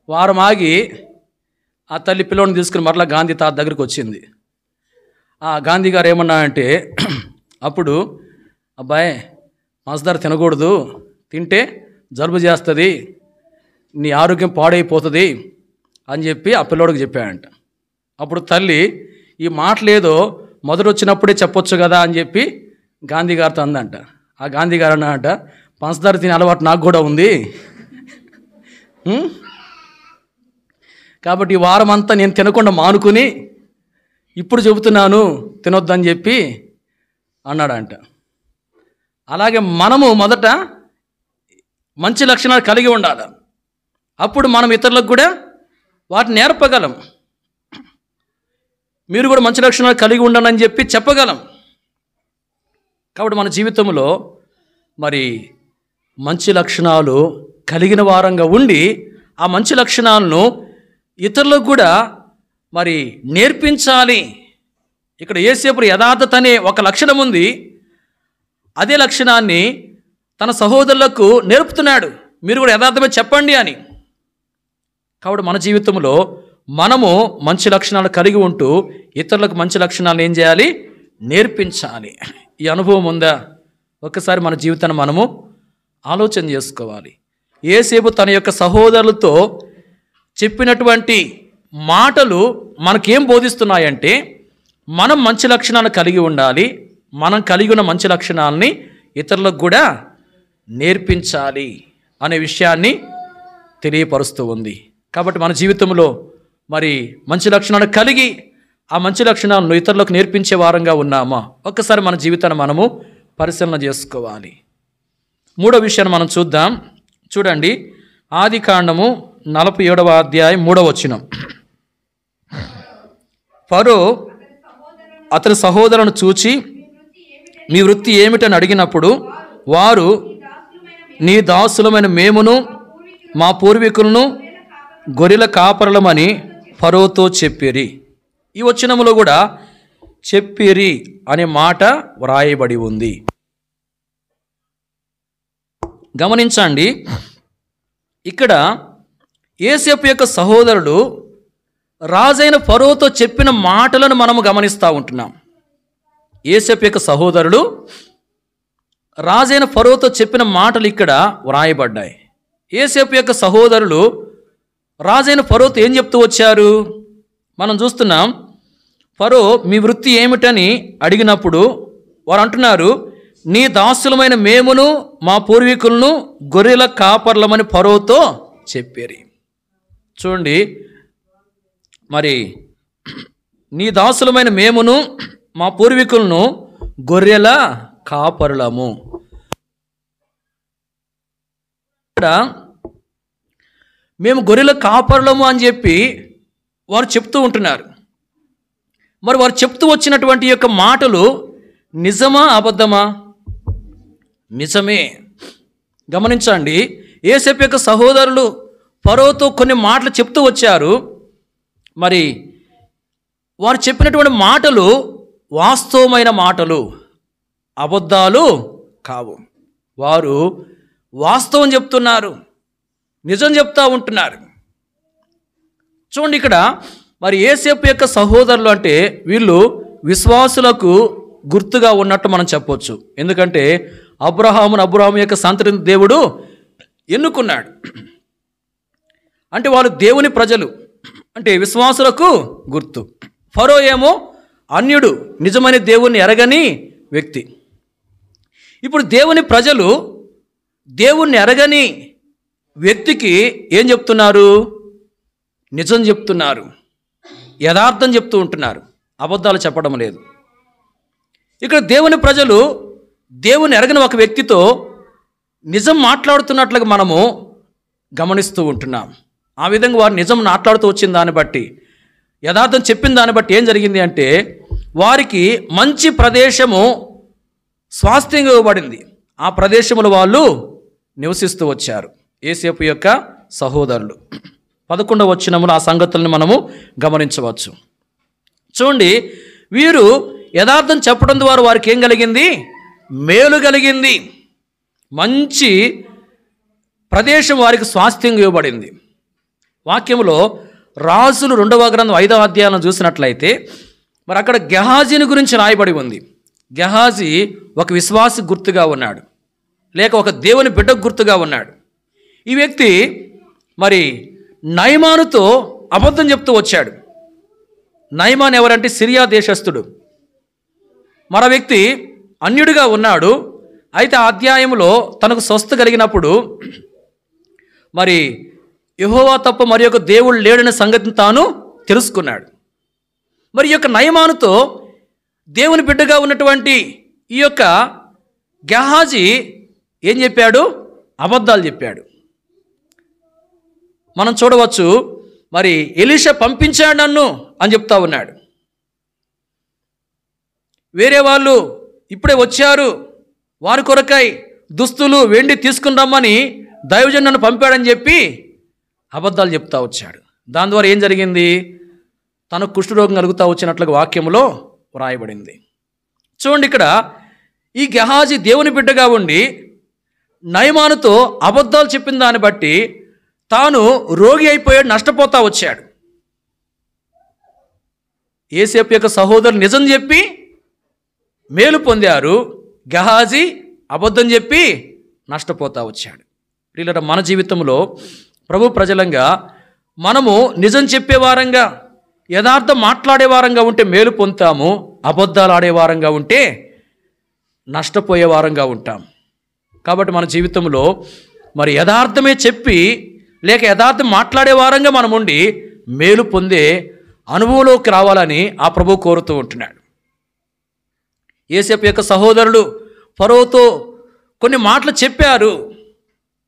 [SPEAKER 2] వారం ఆగి ఆ తల్లి పిల్లోని తీసుకుని మరలా గాంధీ తాత దగ్గరికి వచ్చింది. ఆ గాంధీ గారు ఏమన్నాడంటే, అప్పుడు అబ్బాయి పంచదార తినకూడదు, తింటే జలుబు చేస్తుంది, నీ ఆరోగ్యం పాడైపోతుంది అని చెప్పి ఆ పిల్లోడికి చెప్పాడంట. అప్పుడు తల్లి ఈ మాటలేదో మొదట వచ్చినప్పుడే చెప్పొచ్చు కదా అని చెప్పి గాంధీ గారితో అందంట. ఆ గాంధీ గారు అన్నాడంట, పంచదార తినే అలవాటు నాకు కూడా ఉంది, కాబట్టి ఈ వారం అంతా నేను తినకుండా మానుకుని ఇప్పుడు చెబుతున్నాను తినొద్దని చెప్పి అన్నాడంట. అలాగే మనము మొదట మంచి లక్షణాలు కలిగి ఉండాలి. అప్పుడు మనం ఇతరులకు కూడా వాటిని నేర్పగలం. మీరు కూడా మంచి లక్షణాలు కలిగి ఉండండి అని చెప్పి చెప్పగలం. కాబట్టి మన జీవితంలో మరి మంచి లక్షణాలు కలిగిన వారంగా ఉండి ఆ మంచి లక్షణాలను ఇతరులకు కూడా మరి నేర్పించాలి. ఇక్కడ యేసేపు యథార్థత అనే ఒక లక్షణం ఉంది. అదే లక్షణాన్ని తన సహోదరులకు నేర్పుతున్నాడు, మీరు కూడా యథార్థమే చెప్పండి అని. కాబట్టి మన జీవితంలో మనము మంచి లక్షణాలు కలిగి ఉంటూ ఇతరులకు మంచి లక్షణాలు ఏం చేయాలి? నేర్పించాలి. ఈ అనుభవం ఉందా? ఒక్కసారి మన జీవితాన్ని మనము ఆలోచన చేసుకోవాలి. యేసేపు తన యొక్క సహోదరులతో చెప్పినటువంటి మాటలు మనకేం బోధిస్తున్నాయంటే, మనం మంచి లక్షణాలు కలిగి ఉండాలి, మనం కలిగి ఉన్న మంచి లక్షణాలని ఇతరులకు కూడా నేర్పించాలి అనే విషయాన్ని తెలియపరుస్తూ ఉంది. కాబట్టి మన జీవితంలో మరి మంచి లక్షణాలు కలిగి ఆ మంచి లక్షణాలను ఇతరులకు నేర్పించే వారంగా ఉన్నామా? ఒక్కసారి మన జీవితాన్ని మనము పరిశీలన చేసుకోవాలి. మూడో విషయాన్ని మనం చూద్దాం. చూడండి, ఆదికాండము 47వ అధ్యాయం 3వ వచనం. ఫరో అతని సహోదరులను చూచి మీ వృత్తి ఏమిటని అడిగినప్పుడు వారు నీ దాసులమైన మేమును మా పూర్వీకులను గొర్రెల కాపరులమని ఫరోతో చెప్పిరి. ఈ వచనములో కూడా చెప్పిరి అనే మాట వ్రాయబడి ఉంది. గమనించండి, ఇక్కడ యేసేపు యొక్క సహోదరుడు రాజైన ఫరోతో చెప్పిన మాటలను మనము గమనిస్తూ ఉంటున్నాం. యేసేపు యొక్క సహోదరుడు రాజైన ఫరోతో చెప్పిన మాటలు ఇక్కడ వ్రాయబడ్డాయి. యేసేపు యొక్క సహోదరులు రాజైన ఫరోతో ఏం చెప్తూ వచ్చారు మనం చూస్తున్నాం. ఫరో మీ వృత్తి ఏమిటని అడిగినప్పుడు వారు అంటున్నారు, నీ దాసులమైన మేమును మా పూర్వీకులను గొర్రెల కాపర్లమని ఫరోతో చెప్పారు. చూడండి, మరి నీ దాసులమైన మేమును మా పూర్వీకులను గొర్రెల కాపరులము. ఇక్కడ మేము గొర్రెల కాపరులము అని చెప్పి వారు చెప్తూ ఉంటున్నారు. మరి వారు చెప్తూ వచ్చినటువంటి యొక్క మాటలు నిజమా అబద్ధమా? నిజమే. గమనించండి, యేసేపు యొక్క సహోదరులు ఫరోతో కొన్ని మాటలు చెప్తూ వచ్చారు. మరి వారు చెప్పినటువంటి మాటలు వాస్తవమైన మాటలు, అబద్ధాలు కావు. వారు వాస్తవం చెప్తున్నారు, నిజం చెప్తా ఉంటున్నారు. చూడండి, ఇక్కడ మరి యేసేపు యొక్క సహోదరులు అంటే వీళ్ళు విశ్వాసులకు గుర్తుగా ఉన్నట్టు మనం చెప్పొచ్చు. ఎందుకంటే అబ్రహాము యొక్క సంతతిని దేవుడు ఎన్నుకున్నాడు. అంటే వాళ్ళు దేవుని ప్రజలు, అంటే విశ్వాసులకు గుర్తు. ఫరో ఏమో అన్యుడు, నిజమైన దేవుణ్ణి ఎరగని వ్యక్తి. ఇప్పుడు దేవుని ప్రజలు దేవుణ్ణి ఎరగని వ్యక్తికి ఏం చెప్తున్నారు? నిజం చెప్తున్నారు, యథార్థం చెప్తూ ఉంటున్నారు, అబద్ధాలు చెప్పడం లేదు. ఇక్కడ దేవుని ప్రజలు దేవుని ఎరగని ఒక వ్యక్తితో నిజం మాట్లాడుతున్నట్లుగా మనము గమనిస్తూ ఉంటున్నాం. ఆ విధంగా వారు నిజం మాట్లాడుతూ వచ్చిన దాన్ని బట్టి, యథార్థం చెప్పిన దాన్ని బట్టి ఏం జరిగింది అంటే వారికి మంచి ప్రదేశము స్వాస్థ్యంగా ఇవ్వబడింది. ఆ ప్రదేశంలో వాళ్ళు నివసిస్తూ వచ్చారు యేసేపు యొక్క సహోదరులు. 11వ వచనములో ఆ సంగతులను మనము గమనించవచ్చు. చూడండి, వీరు యథార్థం చెప్పడం ద్వారా వారికి ఏం కలిగింది? మేలు కలిగింది. మంచి ప్రదేశం వారికి స్వాస్థ్యంగా ఇవ్వబడింది. వాక్యంలో రాజులు 2వ గ్రంథం 5వ అధ్యాయం చూసినట్లయితే మరి అక్కడ గెహాజీని గురించి రాయబడి ఉంది. గెహాజీ ఒక విశ్వాసి గుర్తుగా ఉన్నాడు, లేక ఒక దేవుని బిడ్డకు గుర్తుగా ఉన్నాడు. ఈ వ్యక్తి మరి నయమానుతో అబద్ధం చెప్తూ వచ్చాడు. నయమాన్ ఎవరంటే సిరియా దేశస్థుడు. మరో వ్యక్తి అన్యుడిగా ఉన్నాడు. అయితే ఆ అధ్యాయంలో తనకు స్వస్థ కలిగినప్పుడు మరి యెహోవా తప్ప మరి యొక్క దేవుడు లేడనే సంగతిని తాను తెలుసుకున్నాడు. మరి ఈ యొక్క నయమానుతో దేవుని బిడ్డగా ఉన్నటువంటి ఈ యొక్క గెహాజీ ఏం చెప్పాడు? అబద్ధాలు చెప్పాడు. మనం చూడవచ్చు, మరి ఎలీషా పంపించాడు నన్ను అని చెప్తా ఉన్నాడు. వేరే వాళ్ళు ఇప్పుడే వచ్చారు, వారి కొరకై దుస్తులు వెండి తీసుకుని రమ్మని దైవజనుడు నన్ను పంపాడని చెప్పి అబద్ధాలు చెప్తా వచ్చాడు. దాని ద్వారా ఏం జరిగింది? తనకు కుష్ఠరోగం కలుగుతూ వచ్చినట్లుగా వాక్యంలో వ్రాయబడింది. చూడండి, ఇక్కడ ఈ గెహాజీ దేవుని బిడ్డగా ఉండి నయమానుతో అబద్ధాలు చెప్పిన దాన్ని బట్టి తాను రోగి అయిపోయాడు, నష్టపోతా వచ్చాడు. యేసేపు యొక్క సహోదరులు నిజం చెప్పి మేలు పొందారు, గెహాజీ అబద్ధం చెప్పి నష్టపోతా వచ్చాడు. ప్రియులారా, మన జీవితంలో ప్రభు ప్రజలంగా మనము నిజం చెప్పేవారంగా, యథార్థం మాట్లాడేవారంగా ఉంటే మేలు పొందుతాము, అబద్ధాలు ఆడేవారంగా ఉంటే నష్టపోయేవారంగా ఉంటాం. కాబట్టి మన జీవితంలో మరి యథార్థమే చెప్పి లేక యథార్థం మాట్లాడే వారంగా మనం ఉండి మేలు పొందే అనుభవంలోకి రావాలని ఆ ప్రభు కోరుతూ ఉంటున్నాడు. యేసేపు యొక్క సహోదరులు ఫరోతో కొన్ని మాటలు చెప్పారు.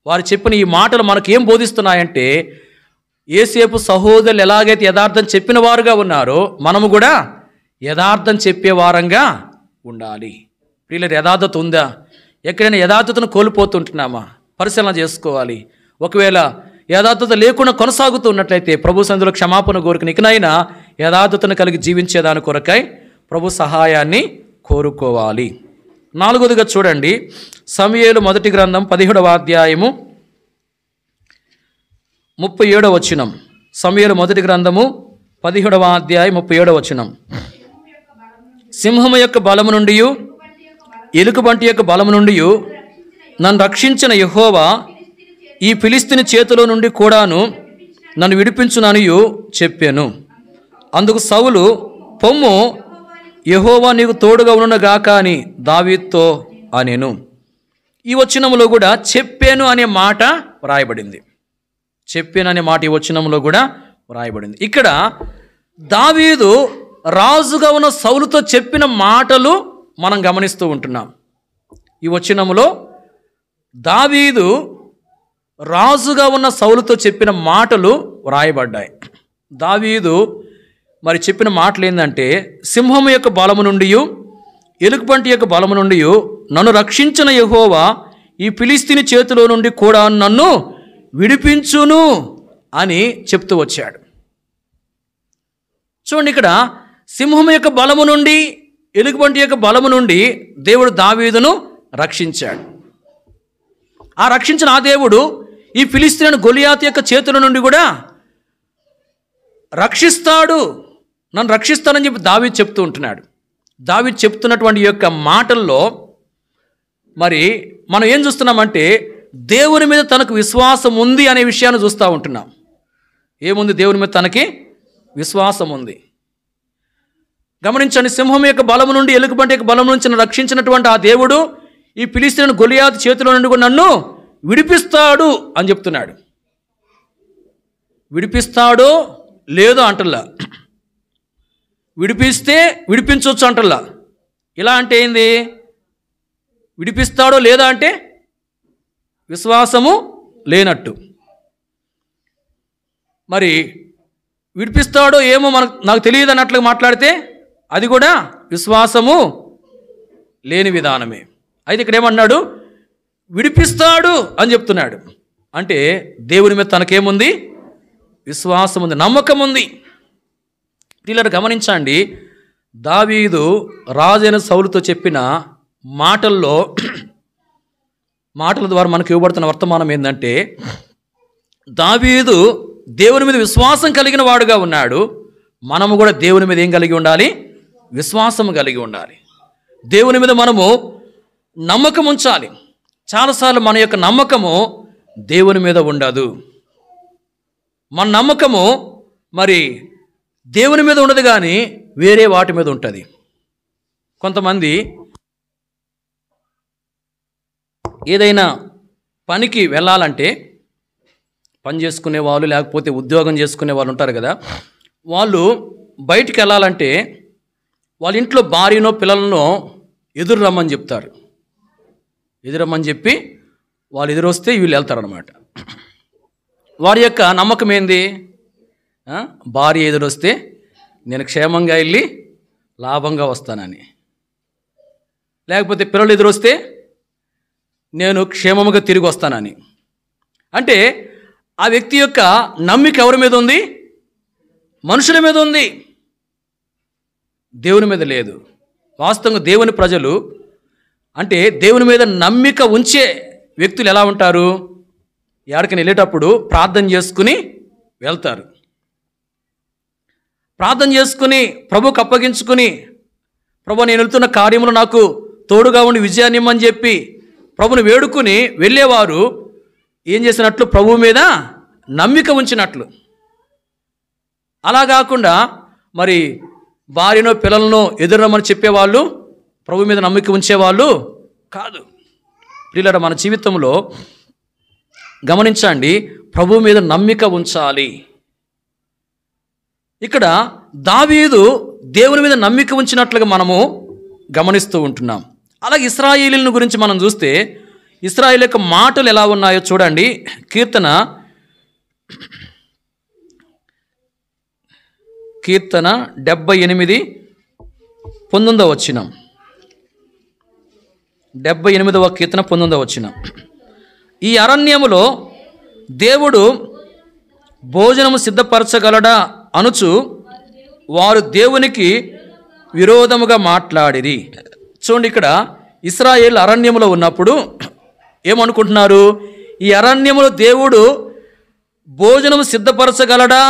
[SPEAKER 2] వారు చెప్పిన ఈ మాటలు మనకు ఏం బోధిస్తున్నాయంటే, యేసేపు సహోదరులు ఎలాగైతే యథార్థం చెప్పిన వారుగా ఉన్నారో మనము కూడా యథార్థం చెప్పేవారంగా ఉండాలి. ప్రియులారా, యథార్థత ఉందా? ఎక్కడైనా యథార్థతను కోల్పోతుంటున్నామా? పరిశీలన చేసుకోవాలి. ఒకవేళ యథార్థత లేకుండా కొనసాగుతూ ఉన్నట్లయితే ప్రభు సన్నిధిలో క్షమాపణ కోరిక ఇకనైనా యథార్థతను కలిగి జీవించేదాని కొరకై ప్రభు సహాయాన్ని కోరుకోవాలి. 4వదిగా చూడండి, సమూయేలు మొదటి గ్రంథం 17వ అధ్యాయము 37వ వచనం. సమూయేలు మొదటి గ్రంథము 17వ అధ్యాయం 37వ వచనం. సింహము యొక్క బలము నుండి, ఎలుకబంటి యొక్క బలము నుండి నన్ను రక్షించిన యెహోవా ఈ ఫిలిష్తీయుని చేతిలో నుండి కూడాను నన్ను విడిపించుననియు చెప్పాను. అందుకు సౌలు, పొమ్ము, యెహోవా నీకు తోడుగా ఉండునుగాక అని దావీదుతో అనెను. ఈ వచనంలో కూడా చెప్పాను అనే మాట వ్రాయబడింది. చెప్పాను అనే మాట ఈ వచనంలో కూడా వ్రాయబడింది. ఇక్కడ దావీదు రాజుగా ఉన్న సౌలుతో చెప్పిన మాటలు మనం గమనిస్తూ ఉంటున్నాం. ఈ వచనంలో దావీదు రాజుగా ఉన్న సౌలుతో చెప్పిన మాటలు వ్రాయబడ్డాయి. దావీదు మరి చెప్పిన మాటలు ఏంటంటే, సింహము యొక్క బలము నుండి, ఎలుగుబంటి యొక్క బలము నుండి నన్ను రక్షించిన యెహోవా ఈ ఫిలిష్తీయుని చేతిలో నుండి కూడా నన్ను విడిపించును అని చెప్తూ వచ్చాడు. చూడండి, ఇక్కడ సింహము యొక్క బలము నుండి, ఎలుగుబంటి యొక్క బలము నుండి దేవుడు దావీదును రక్షించాడు. ఆ రక్షించిన ఆ దేవుడు ఈ ఫిలిష్తీయుని గొలియాతు యొక్క చేతుల నుండి కూడా రక్షిస్తాడు, నన్ను రక్షిస్తానని చెప్పి దావీదు చెప్తూ ఉంటున్నాడు. దావీదు చెప్తున్నటువంటి యొక్క మాటల్లో మరి మనం ఏం చూస్తున్నామంటే, దేవుని మీద తనకు విశ్వాసం ఉంది అనే విషయాన్ని చూస్తూ ఉంటున్నాం. ఏముంది? దేవుని మీద తనకి విశ్వాసం ఉంది. గమనించండి, సింహం యొక్క బలము నుండి, ఎలుగుబంటి యొక్క బలం నుంచి నన్ను రక్షించినటువంటి ఆ దేవుడు ఈ ఫిలిష్తీయుని గొలియాతు చేతిలో నుండి కూడా నన్ను విడిపిస్తాడు అని చెప్తున్నాడు. విడిపిస్తాడో లేదో అంటల్లా, విడిపిస్తే విడిపించవచ్చు అంటల్లా. ఇలా అంటే ఏంది? విడిపిస్తాడో లేదా అంటే విశ్వాసము లేనట్టు. మరి విడిపిస్తాడో ఏమో నాకు తెలియదు అన్నట్లుగా మాట్లాడితే అది కూడా విశ్వాసము లేని విధానమే. అయితే ఇక్కడ ఏమన్నాడు? విడిపిస్తాడు అని చెప్తున్నాడు. అంటే దేవుని మీద తనకేముంది? విశ్వాసం ఉంది, నమ్మకం ఉంది. వీళ్ళని గమనించండి, దావీదు రాజైన సౌలుతో చెప్పిన మాటల ద్వారా మనకు ఇవ్వబడుతున్న వర్తమానం ఏంటంటే, దావీదు దేవుని మీద విశ్వాసం కలిగిన వాడుగా ఉన్నాడు. మనము కూడా దేవుని మీద ఏం కలిగి ఉండాలి? విశ్వాసం కలిగి ఉండాలి. దేవుని మీద మనము నమ్మకం ఉంచాలి. చాలాసార్లు మన యొక్క నమ్మకము దేవుని మీద ఉండదు. మన నమ్మకము మరి దేవుని మీద ఉండదు, కానీ వేరే వాటి మీద ఉంటుంది. కొంతమంది ఏదైనా పనికి వెళ్ళాలంటే, పని చేసుకునే వాళ్ళు లేకపోతే ఉద్యోగం చేసుకునే వాళ్ళు ఉంటారు కదా, వాళ్ళు బయటికి వెళ్ళాలంటే వాళ్ళ ఇంట్లో భార్యనో పిల్లలనో ఎదురు రమ్మని చెప్తారు. ఎదురమ్మని చెప్పి వాళ్ళు ఎదురొస్తే వీళ్ళు వెళ్తారనమాట. వారి యొక్క నమ్మకం ఏంది? భార్య ఎదురొస్తే నేను క్షేమంగా వెళ్ళి లాభంగా వస్తానని, లేకపోతే పిల్లలు ఎదురొస్తే నేను క్షేమంగా తిరిగి వస్తానని. అంటే ఆ వ్యక్తి యొక్క నమ్మిక ఎవరి మీద ఉంది? మనుషుల మీద ఉంది, దేవుని మీద లేదు. వాస్తవంగా దేవుని ప్రజలు అంటే దేవుని మీద నమ్మిక ఉంచే వ్యక్తులు ఎలా ఉంటారు? ఎక్కడికి వెళ్ళేటప్పుడు ప్రార్థన చేసుకుని వెళ్తారు. ప్రార్థన చేసుకుని ప్రభుకు అప్పగించుకుని, ప్రభు నేను వెళ్తున్న కార్యములు నాకు తోడుగా ఉండి విజయాన్ని ఇమ్మని చెప్పి ప్రభుని వేడుకుని వెళ్ళేవారు ఏం చేసినట్లు? ప్రభు మీద నమ్మిక ఉంచినట్లు. అలా కాకుండా మరి భార్యనో పిల్లలనో ఎదురమ్మని చెప్పేవాళ్ళు ప్రభు మీద నమ్మిక ఉంచేవాళ్ళు కాదు. ప్రియులారా, మన జీవితంలో గమనించండి, ప్రభు మీద నమ్మిక ఉంచాలి. ఇక్కడ దావీదు దేవుని మీద నమ్మిక ఉంచినట్లుగా మనము గమనిస్తూ ఉంటున్నాం. అలాగే ఇశ్రాయేలీయుల గురించి మనం చూస్తే ఇశ్రాయేలు యొక్క మాటలు ఎలా ఉన్నాయో చూడండి. కీర్తన 78 19వ వచనం. 78వ కీర్తన 19వ వచనం. ఈ అరణ్యములో దేవుడు భోజనము సిద్ధపరచగలడా అనుచు వారు దేవునికి విరోధముగా మాట్లాడిరి. చూడండి, ఇక్కడ ఇశ్రాయేలు అరణ్యములో ఉన్నప్పుడు ఏమనుకుంటున్నారు? ఈ అరణ్యములో దేవుడు భోజనము సిద్ధపరచగలడా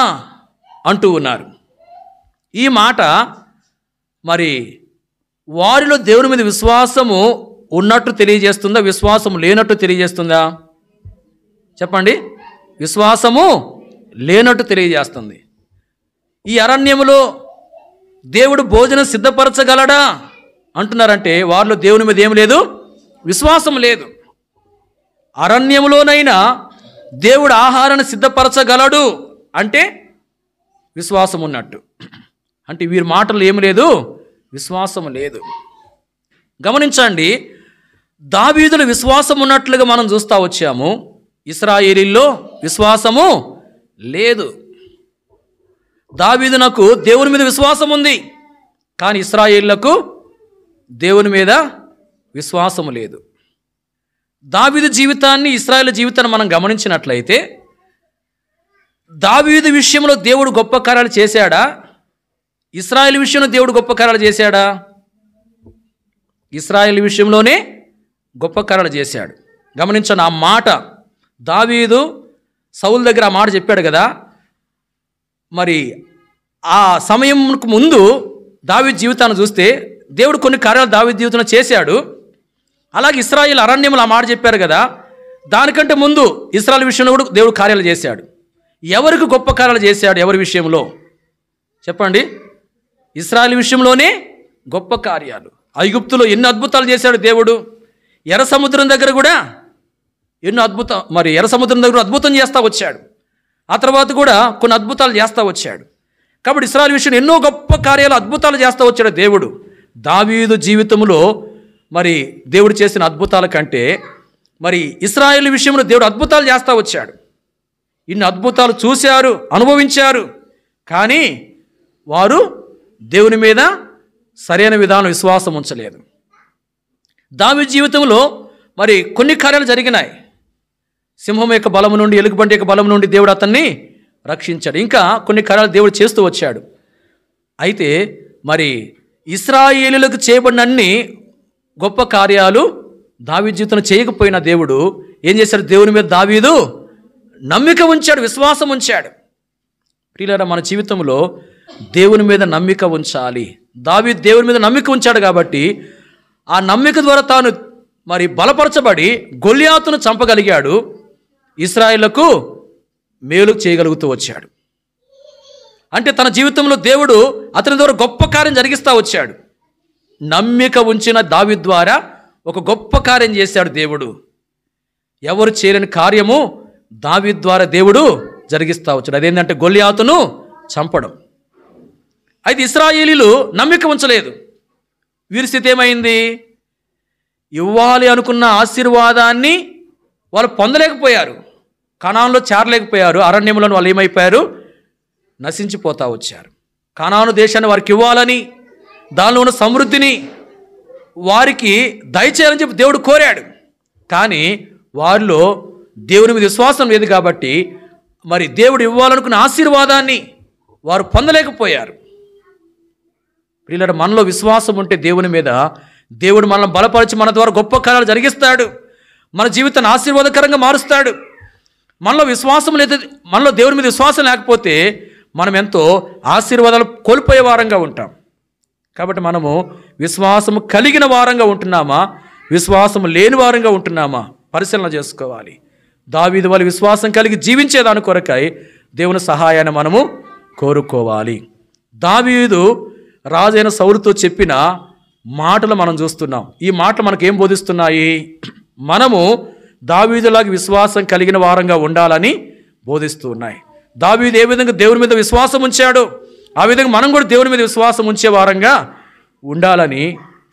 [SPEAKER 2] అంటూ ఉన్నారు. ఈ మాట మరి వారిలో దేవుని మీద విశ్వాసము ఉన్నట్టు తెలియజేస్తుందా, విశ్వాసము లేనట్టు తెలియజేస్తుందా? చెప్పండి. విశ్వాసము లేనట్టు తెలియజేస్తుంది. ఈ అరణ్యములో దేవుడు భోజనం సిద్ధపరచగలడా అంటున్నారంటే వారిలో దేవుని మీద ఏం లేదు? విశ్వాసం లేదు. అరణ్యములోనైనా దేవుడు ఆహారాన్ని సిద్ధపరచగలడు అంటే విశ్వాసం ఉన్నట్టు. అంటే వీరి మాటలు ఏమి లేదు? విశ్వాసం లేదు. గమనించండి, దావీదులో విశ్వాసం ఉన్నట్లుగా మనం చూస్తూ వచ్చాము. ఇశ్రాయేలీల్లో విశ్వాసము లేదు. దావీదునకు దేవుని మీద విశ్వాసం ఉంది, కానీ ఇశ్రాయేలీలకు దేవుని మీద విశ్వాసము లేదు. దావీదు జీవితాన్ని, ఇశ్రాయేలు జీవితాన్ని మనం గమనించినట్లయితే దావీదు విషయంలో దేవుడు గొప్ప కార్యాలు చేశాడా? ఇశ్రాయేలు విషయంలో దేవుడు గొప్ప కార్యాలు చేశాడా? ఇశ్రాయేలు విషయంలోనే గొప్ప కార్యాలు చేశాడు. గమనించండి, ఆ మాట దావీదు సౌలు దగ్గర ఆ మాట చెప్పాడు కదా. మరి ఆ సమయంకు ముందు దావీదు జీవితాన్ని చూస్తే దేవుడు కొన్ని కార్యాలు దావీదు జీవితంలో చేశాడు. అలాగే ఇశ్రాయేలు అరణ్యంలో ఆ మాట చెప్పారు కదా, దానికంటే ముందు ఇశ్రాయేలు విషయంలో కూడా దేవుడు కార్యాలు చేశాడు. ఎవరికి గొప్ప కార్యాలు చేశాడు? ఎవరి విషయంలో చెప్పండి? ఇశ్రాయేలు విషయంలోనే గొప్ప కార్యాలు. ఐగుప్తులో ఎన్ని అద్భుతాలు చేశాడు దేవుడు. ఎర్ర సముద్రం దగ్గర కూడా ఎన్నో ఎర్ర సముద్రం దగ్గర అద్భుతం చేస్తూ వచ్చాడు. ఆ తర్వాత కూడా కొన్ని అద్భుతాలు చేస్తూ వచ్చాడు. కాబట్టి ఇశ్రాయేలు విషయంలో ఎన్నో గొప్ప కార్యాలు, అద్భుతాలు చేస్తూ వచ్చాడు దేవుడు. దావీదు జీవితంలో మరి దేవుడు చేసిన అద్భుతాల కంటే మరి ఇశ్రాయేలు విషయంలో దేవుడు అద్భుతాలు చేస్తూ వచ్చాడు. ఇన్ని అద్భుతాలు చూశారు, అనుభవించారు, కానీ వారు దేవుని మీద సరైన విధానం విశ్వాసం ఉంచలేదు. దావీదు జీవితంలో మరి కొన్ని కార్యాలు జరిగినాయి. సింహం యొక్క బలము నుండి, ఎలుగుబంటి యొక్క బలం నుండి దేవుడు అతన్ని రక్షించాడు. ఇంకా కొన్ని కార్యాలు దేవుడు చేస్తూ వచ్చాడు. అయితే మరి ఇశ్రాయేలులకు చేయబడిన అన్ని గొప్ప కార్యాలు దావీదు జీవితంలో చేయకపోయిన దేవుడు ఏం చేశాడు? దేవుని మీద దావీదు నమ్మిక ఉంచాడు, విశ్వాసం ఉంచాడు. ప్రియులారా, మన జీవితంలో దేవుని మీద నమ్మిక ఉంచాలి. దావీదు దేవుని మీద నమ్మిక ఉంచాడు కాబట్టి ఆ నమ్మిక ద్వారా తాను మరి బలపరచబడి గొల్యాతును చంపగలిగాడు, ఇశ్రాయేలుకు మేలు చేయగలుగుతూ వచ్చాడు. అంటే తన జీవితంలో దేవుడు అతని ద్వారా గొప్ప కార్యం జరిగిస్తూ వచ్చాడు. నమ్మిక ఉంచిన దావీదు ద్వారా ఒక గొప్ప కార్యం చేశాడు దేవుడు. ఎవరు చేయలేని కార్యము దావీదు ద్వారా దేవుడు జరిగిస్తూ వచ్చాడు. అదేంటంటే గొల్యాతును చంపడం. అయితే ఇశ్రాయేలీలు నమ్మిక ఉంచలేదు. వీరి స్థితి ఏమైంది? ఇవ్వాలి అనుకున్న ఆశీర్వాదాన్ని వాళ్ళు పొందలేకపోయారు, కనానులో చేరలేకపోయారు. అరణ్యంలో వాళ్ళు ఏమైపోయారు? నశించిపోతూ వచ్చారు. కనాను దేశాన్ని వారికి ఇవ్వాలని, దానిలో ఉన్న సమృద్ధిని వారికి దయచేయాలని చెప్పి దేవుడు కోరాడు. కానీ వారిలో దేవుని మీద విశ్వాసం లేదు కాబట్టి మరి దేవుడు ఇవ్వాలనుకున్న ఆశీర్వాదాన్ని వారు పొందలేకపోయారు. ప్రియులారా, మనలో విశ్వాసం ఉంటే దేవుని మీద దేవుడు మనల్ని బలపరిచి మన ద్వారా గొప్ప కార్యాలు జరిగిస్తాడు, మన జీవితాన్ని ఆశీర్వాదకరంగా మారుస్తాడు. మనలో విశ్వాసం లేదు, మనలో దేవుని మీద విశ్వాసం లేకపోతే మనం ఎంతో ఆశీర్వాదాలు కోల్పోయే వారంగా ఉంటాం. కాబట్టి మనము విశ్వాసము కలిగిన వారంగా ఉంటున్నామా, విశ్వాసం లేని వారంగా ఉంటున్నామా పరిశీలన చేసుకోవాలి. దావీదు వలె విశ్వాసం కలిగి జీవించేదాని కొరకై దేవుని సహాయాన్ని మనము కోరుకోవాలి. దావీదు రాజైన సౌలుతో చెప్పిన మాటలు మనం చూస్తున్నాం. ఈ మాటలు మనకు ఏం బోధిస్తున్నాయి? మనము దావీదులాగా విశ్వాసం కలిగిన వారంగా ఉండాలని బోధిస్తూ ఉన్నాయి. దావీదు ఏ విధంగా దేవుని మీద విశ్వాసం ఉంచాడో ఆ విధంగా మనం కూడా దేవుని మీద విశ్వాసం ఉంచే వారంగా ఉండాలని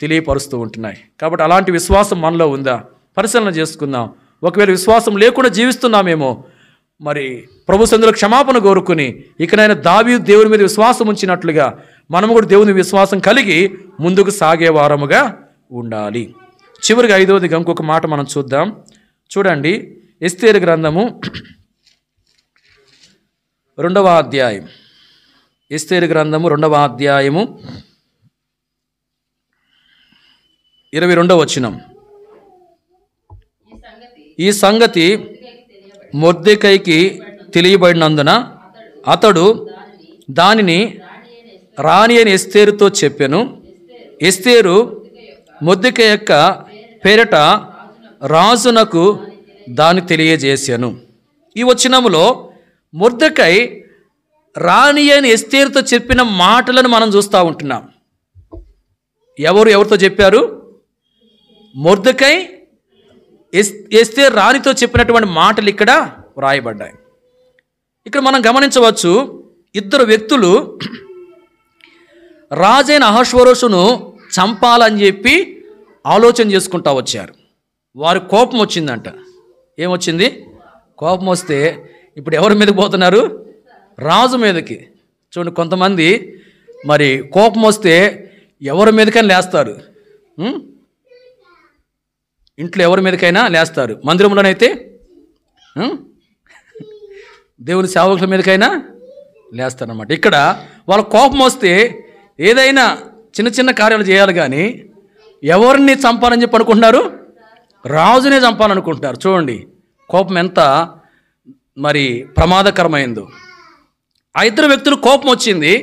[SPEAKER 2] తెలియపరుస్తూ ఉంటున్నాయి. కాబట్టి అలాంటి విశ్వాసం మనలో ఉందా పరిశీలన చేసుకుందాం. ఒకవేళ విశ్వాసం లేకుండా జీవిస్తున్నామేమో మరి ప్రభు సన్నిధిలో క్షమాపణ కోరుకుని ఇకనైనా దావీదు దేవుని మీద విశ్వాసం ఉంచినట్లుగా మనము కూడా దేవుని విశ్వాసం కలిగి ముందుకు సాగే వారముగా ఉండాలి. చివరిగా 5వదిగా ఇంకొక మాట మనం చూద్దాం. చూడండి, ఎస్తేరు గ్రంథము 2వ అధ్యాయం. ఎస్తేరు గ్రంథము 2వ అధ్యాయము 22వ వచనం. ఈ సంగతి మొర్దెకైకి తెలియబడినందున అతడు దానిని రాణి అని ఎస్తేరుతో చెప్పెను. ఎస్తేరు మొర్దెకై యొక్క పేరట రాజునకు దాన్ని తెలియజేశాను. ఈ వచనములో మొర్దెకై రాణి అని ఎస్తేరుతో చెప్పిన మాటలను మనం చూస్తూ ఉంటున్నాం. ఎవరితో చెప్పారు? మొర్దెకై ఎస్తేరు రాణితో చెప్పినటువంటి మాటలు ఇక్కడ వ్రాయబడ్డాయి. ఇక్కడ మనం గమనించవచ్చు, ఇద్దరు వ్యక్తులు రాజైన అహష్వేరోషును చంపాలని చెప్పి ఆలోచన చేసుకుంటూ వచ్చారు. వారి కోపం వచ్చిందంట. ఏమొచ్చింది? కోపం వస్తే ఇప్పుడు ఎవరి మీదకి పోతున్నారు? రాజు మీదకి. చూడండి, కొంతమంది మరి కోపం వస్తే ఎవరి మీదకైనా లేస్తారు. ఇంట్లో ఎవరి మీదకైనా లేస్తారు. మందిరంలోనైతే దేవుని సేవకుల మీదకైనా లేస్తారన్నమాట. ఇక్కడ వాళ్ళ కోపం వస్తే ఏదైనా చిన్న చిన్న కార్యాలు చేయాలి, కానీ ఎవరిని చంపాలని చెప్పి అనుకుంటున్నారు? రాజునే చంపాలనుకుంటున్నారు. చూడండి కోపం ఎంత మరి ప్రమాదకరమైందో. ఆ ఇద్దరు వ్యక్తులు కోపం వచ్చింది.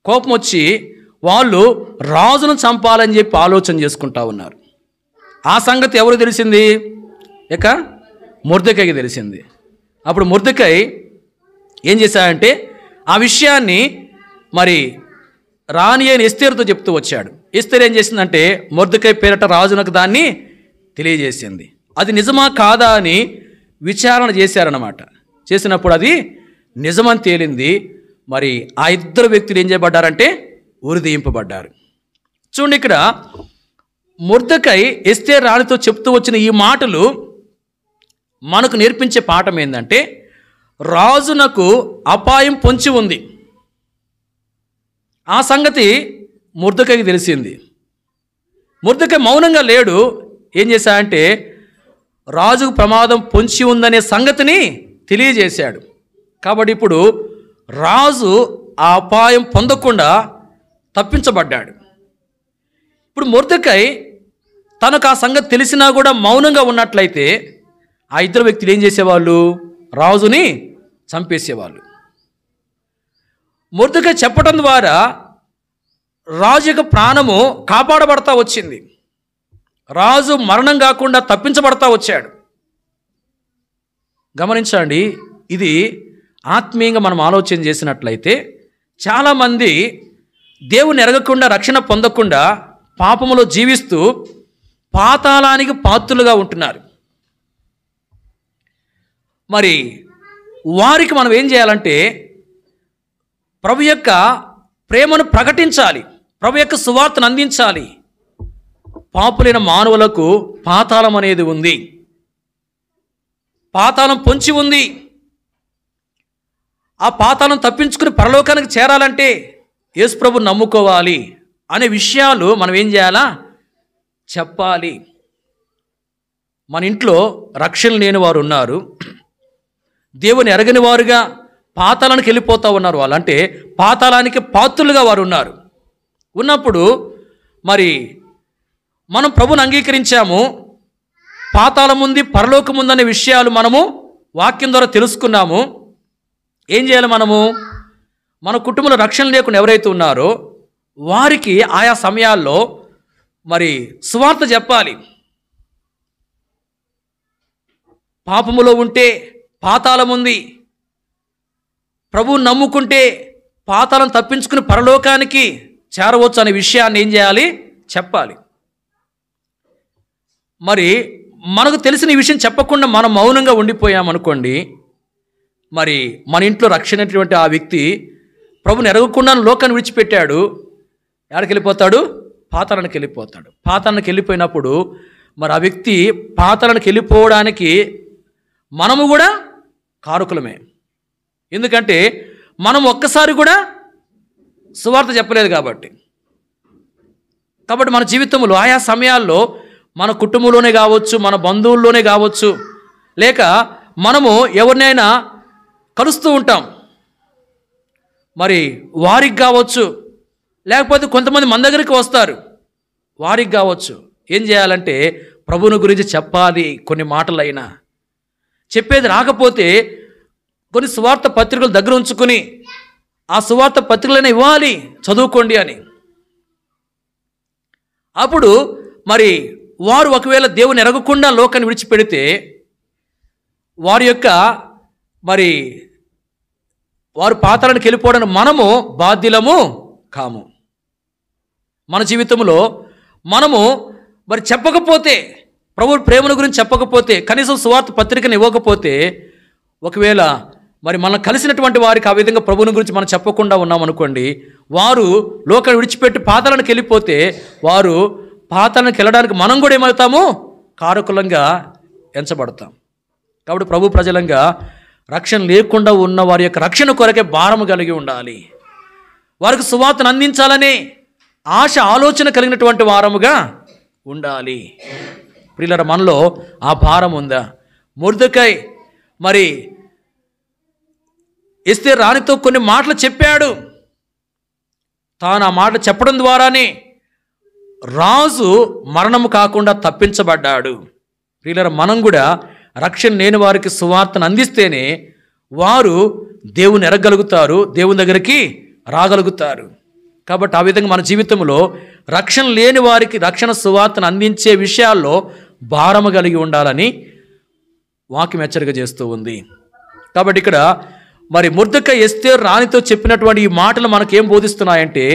[SPEAKER 2] కోపం వచ్చి వాళ్ళు రాజును చంపాలని చెప్పి ఆలోచన చేసుకుంటా ఉన్నారు. ఆ సంగతి ఎవరు తెలిసింది? ఇక మొర్దెకైకి తెలిసింది. అప్పుడు మొర్దెకై ఏం చేశాడంటే ఆ విషయాన్ని మరి రాణి అయిన ఎస్తేరుతో చెప్తూ వచ్చాడు. ఎస్తేరు ఏం చేసిందంటే మొర్దెకై పేరట రాజునకు దాన్ని తెలియజేసింది. అది నిజమా కాదా అని విచారణ చేశారన్నమాట. చేసినప్పుడు అది నిజమని తేలింది. మరి ఆ ఇద్దరు వ్యక్తులు ఏం చేయబడ్డారంటే ఉరిదీయింపబడ్డారు. చూడండి, ఇక్కడ మొర్దెకై ఎస్తేరు రాణితో చెప్తూ వచ్చిన ఈ మాటలు మనకు నేర్పించే పాఠం ఏంటంటే, రాజునకు అపాయం పొంచి ఉంది. ఆ సంగతి మొర్దెకైకి తెలిసింది. మొర్దెకై మౌనంగా లేడు. ఏం చేశాడంటే రాజుకు ప్రమాదం పొంచి ఉందనే సంగతిని తెలియజేశాడు. కాబట్టి ఇప్పుడు రాజు ఆ అపాయం పొందకుండా తప్పించబడ్డాడు. ఇప్పుడు మొర్దెకై తనకు ఆ సంగతి తెలిసినా కూడా మౌనంగా ఉన్నట్లయితే ఆ ఇద్దరు వ్యక్తులు ఏం చేసేవాళ్ళు? రాజుని చంపేసేవాళ్ళు. మొర్దెకై చెప్పడం ద్వారా రాజు యొక్క ప్రాణము కాపాడబడతా వచ్చింది. రాజు మరణం కాకుండా తప్పించబడతా వచ్చాడు. గమనించండి, ఇది ఆత్మీయంగా మనం ఆలోచన చేసినట్లయితే చాలామంది దేవుని ఎరగకుండా రక్షణ పొందకుండా పాపములో జీవిస్తూ పాతాళానికి పాత్రులుగా ఉంటున్నారు. మరి వారికి మనం ఏం చేయాలంటే ప్రభు యొక్క ప్రేమను ప్రకటించాలి, ప్రభు యొక్క సువార్తను అందించాలి. పాపులైన మానవులకు పాతాళం అనేది ఉంది, పాతాళం పొంచి ఉంది. ఆ పాతాళం తప్పించుకుని పరలోకానికి చేరాలంటే యేసు ప్రభువుని నమ్ముకోవాలి అనే విషయాలు మనం ఏం చేయాలా? చెప్పాలి. మన ఇంట్లో రక్షణ లేని వారు ఉన్నారు, దేవుని ఎరగని వారుగా పాతాళానికి వెళ్ళిపోతూ ఉన్నారు. వాళ్ళు అంటే పాతాళానికి పాత్రులుగా వారు ఉన్నారు. ఉన్నప్పుడు మరి మనం ప్రభుని అంగీకరించాము, పాతాళం ఉంది, పరలోకం ఉందనే విషయాలు మనము వాక్యం ద్వారా తెలుసుకున్నాము. ఏం చేయాలి? మనము మన కుటుంబంలో రక్షణ లేకుండా ఎవరైతే ఉన్నారో వారికి ఆయా సమయాల్లో మరి సువార్త చెప్పాలి. పాపములో ఉంటే పాతాళం ఉంది, ప్రభువుని నమ్ముకుంటే పాతాళం తప్పించుకుని పరలోకానికి చేరవచ్చు అనే విషయాన్ని ఏం చేయాలి? చెప్పాలి. మరి మనకు తెలిసిన ఈ విషయం చెప్పకుండా మనం మౌనంగా ఉండిపోయామనుకోండి, మరి మన ఇంట్లో రక్షణటువంటి ఆ వ్యక్తి ప్రభుని ఎరగకుండా లోకాన్ని విడిచిపెట్టాడు. ఎక్కడికి వెళ్ళిపోతాడు? పాతాళానికి వెళ్ళిపోతాడు. పాతాళానికి వెళ్ళిపోయినప్పుడు మరి ఆ వ్యక్తి పాతాళానికి వెళ్ళిపోవడానికి మనము కూడా కారకులమే. ఎందుకంటే మనం ఒక్కసారి కూడా సువార్త చెప్పలేదు కాబట్టి మన జీవితంలో ఆయా సమయాల్లో మన కుటుంబంలోనే కావచ్చు, మన బంధువుల్లోనే కావచ్చు, లేక మనము ఎవరినైనా కలుస్తూ ఉంటాం, మరి వారికి కావచ్చు, లేకపోతే కొంతమంది మన దగ్గరికి వస్తారు, వారికి కావచ్చు. ఏం చేయాలంటే ప్రభువుని గురించి చెప్పాలి. కొన్ని మాటలైనా చెప్పేది రాకపోతే కొన్ని సువార్త పత్రికలు దగ్గర ఉంచుకుని ఆ సువార్త పత్రికలైనా ఇవ్వాలి, చదువుకోండి అని. అప్పుడు మరి వారు ఒకవేళ దేవుని ఎరగకుండా లోకాన్ని విడిచిపెడితే వారి యొక్క మరి వారు పాతాళానికి వెళ్ళిపోవడానికి మనము బాధ్యులము కాము. మన జీవితంలో మనము మరి చెప్పకపోతే, ప్రభు ప్రేమను గురించి చెప్పకపోతే, కనీసం సువార్త పత్రికను ఇవ్వకపోతే, ఒకవేళ మరి మనం కలిసినటువంటి వారికి ఆ విధంగా ప్రభువుని గురించి మనం చెప్పకుండా ఉన్నామనుకోండి, వారు లోకాన్ని విడిచిపెట్టి పాతాళానికి వెళ్ళిపోతే వారు పాతాళానికి వెళ్ళడానికి మనం కూడా ఏమవుతాము? కారకులంగా ఎంచబడతాం. కాబట్టి ప్రభు ప్రజలంగా రక్షణ లేకుండా ఉన్న వారి యొక్క రక్షణ కొరకే భారము కలిగి ఉండాలి. వారికి సువార్తను అందించాలనే ఆశ, ఆలోచన కలిగినటువంటి వారముగా ఉండాలి. ప్రియులారా, మనలో ఆ భారం ఉందా? మొర్దెకై మరి ఎస్తేరు రాణితో కొన్ని మాటలు చెప్పాడు. తాను ఆ మాట చెప్పడం ద్వారానే రాజు మరణము కాకుండా తప్పించబడ్డాడు. ప్రియులారా, మనం కూడా రక్షణ లేని వారికి సువార్తను అందిస్తేనే వారు దేవుని ఎరగలుగుతారు, దేవుని దగ్గరికి రాగలుగుతారు. కాబట్టి ఆ విధంగా మన జీవితంలో రక్షణ లేని వారికి రక్షణ సువార్తను అందించే విషయాల్లో భారము కలిగి ఉండాలని వాక్యం హెచ్చరిక చేస్తూ ఉంది. కాబట్టి ఇక్కడ మరి మొర్దెకై ఎస్తేరు రాణితో చెప్పినటువంటి ఈ మాటలు మనకేం బోధిస్తున్నాయంటే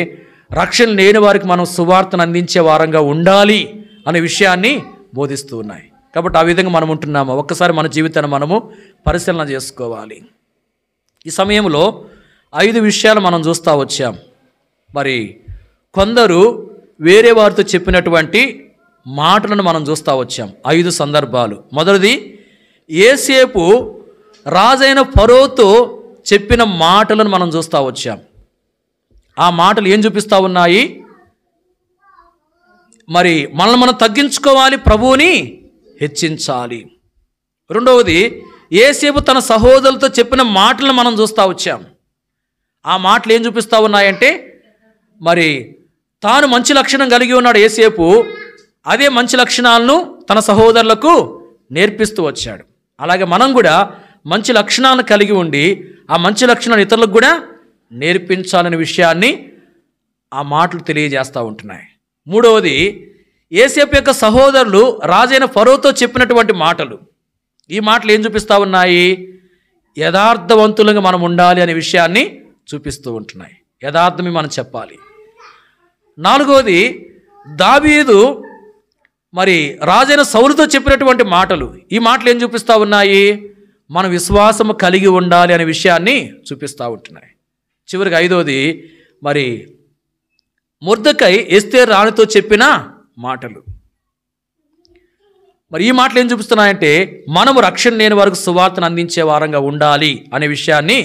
[SPEAKER 2] రక్షణ లేని వారికి మనం సువార్తను అందించే వారంగా ఉండాలి అనే విషయాన్ని బోధిస్తూ ఉన్నాయి. కాబట్టి ఆ విధంగా మనం ఉంటున్నాము. ఒక్కసారి మన జీవితాన్ని మనము పరిశీలన చేసుకోవాలి. ఈ సమయంలో 5 విషయాలు మనం చూస్తూ వచ్చాం. మరి కొందరు వేరే వారితో చెప్పినటువంటి మాటలను మనం చూస్తూ వచ్చాం. 5 సందర్భాలు. మొదటిది, యోసేపు రాజైన ఫరోతో చెప్పిన మాటలను మనం చూస్తూ వచ్చాం. ఆ మాటలు ఏం చూపిస్తూ ఉన్నాయి? మరి మనల్ని మనం తగ్గించుకోవాలి, ప్రభువుని హెచ్చించాలి. రెండవది, యోసేపు తన సహోదరులతో చెప్పిన మాటలను మనం చూస్తూ వచ్చాం. ఆ మాటలు ఏం చూపిస్తూ ఉన్నాయంటే మరి తాను మంచి లక్షణం కలిగి ఉన్నాడు యేసేపు, అదే మంచి లక్షణాలను తన సహోదరులకు నేర్పిస్తూ వచ్చాడు. అలాగే మనం కూడా మంచి లక్షణాలను కలిగి ఉండి ఆ మంచి లక్షణాలు ఇతరులకు కూడా నేర్పించాలనే విషయాన్ని ఆ మాటలు తెలియజేస్తూ ఉంటున్నాయి. మూడవది, యేసేపు యొక్క సహోదరులు రాజైన ఫరోతో చెప్పినటువంటి మాటలు. ఈ మాటలు ఏం చూపిస్తూ ఉన్నాయి? యథార్థవంతులుగా మనం ఉండాలి అనే విషయాన్ని చూపిస్తూ ఉంటున్నాయి. యథార్థమే మనం చెప్పాలి. నాలుగవది, దావీదు మరి రాజైన సౌలుతో చెప్పినటువంటి మాటలు. ఈ మాటలు ఏం చూపిస్తూ ఉన్నాయి? మన విశ్వాసము కలిగి ఉండాలి అనే విషయాన్ని చూపిస్తూ ఉంటున్నాయి. చివరికి ఐదవది, మరి మొర్దెకై ఎస్తేరు రాణితో చెప్పిన మాటలు. మరి ఈ మాటలు ఏం చూపిస్తున్నాయంటే మనము రక్షణ లేని వరకు సువార్తను అందించే వారంగా ఉండాలి అనే విషయాన్ని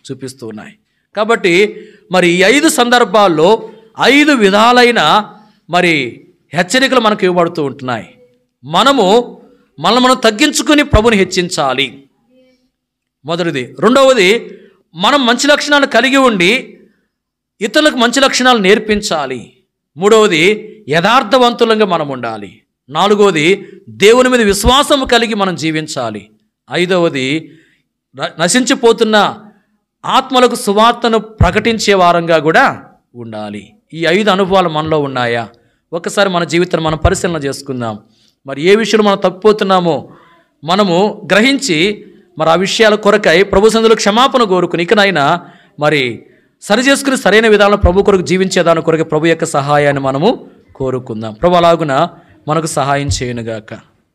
[SPEAKER 2] చూపిస్తూ ఉన్నాయి. కాబట్టి మరి ఈ 5 సందర్భాల్లో 5 విధాలైన మరి హెచ్చరికలు మనకు ఇవ్వబడుతూ ఉంటున్నాయి. మనల్ని మనం తగ్గించుకుని ప్రభుని హెచ్చించాలి, మొదటిది. రెండవది, మనం మంచి లక్షణాలు కలిగి ఉండి ఇతరులకు మంచి లక్షణాలు నేర్పించాలి. మూడవది, యథార్థవంతులంగా మనం ఉండాలి. నాలుగవది, దేవుని మీద విశ్వాసం కలిగి మనం జీవించాలి. ఐదవది, నశించిపోతున్న ఆత్మలకు సువార్తను ప్రకటించే వారంగా కూడా ఉండాలి. ఈ 5 అనుభవాలు మనలో ఉన్నాయా? ఒకసారి మన జీవితాన్ని మనం పరిశీలన చేసుకుందాం. మరి ఏ విషయంలో మనం తప్పిపోతున్నామో మనము గ్రహించి మరి ఆ విషయాల కొరకై ప్రభు సన్నిధిలో క్షమాపణ కోరుకుని ఇకనైనా మరి సరి చేసుకుని సరైన విధానంలో ప్రభు కొరకు జీవించేదాని కొరకు ప్రభు యొక్క సహాయాన్ని మనము కోరుకుందాం. ప్రభు అలాగున మనకు సహాయం చేయనుగాక.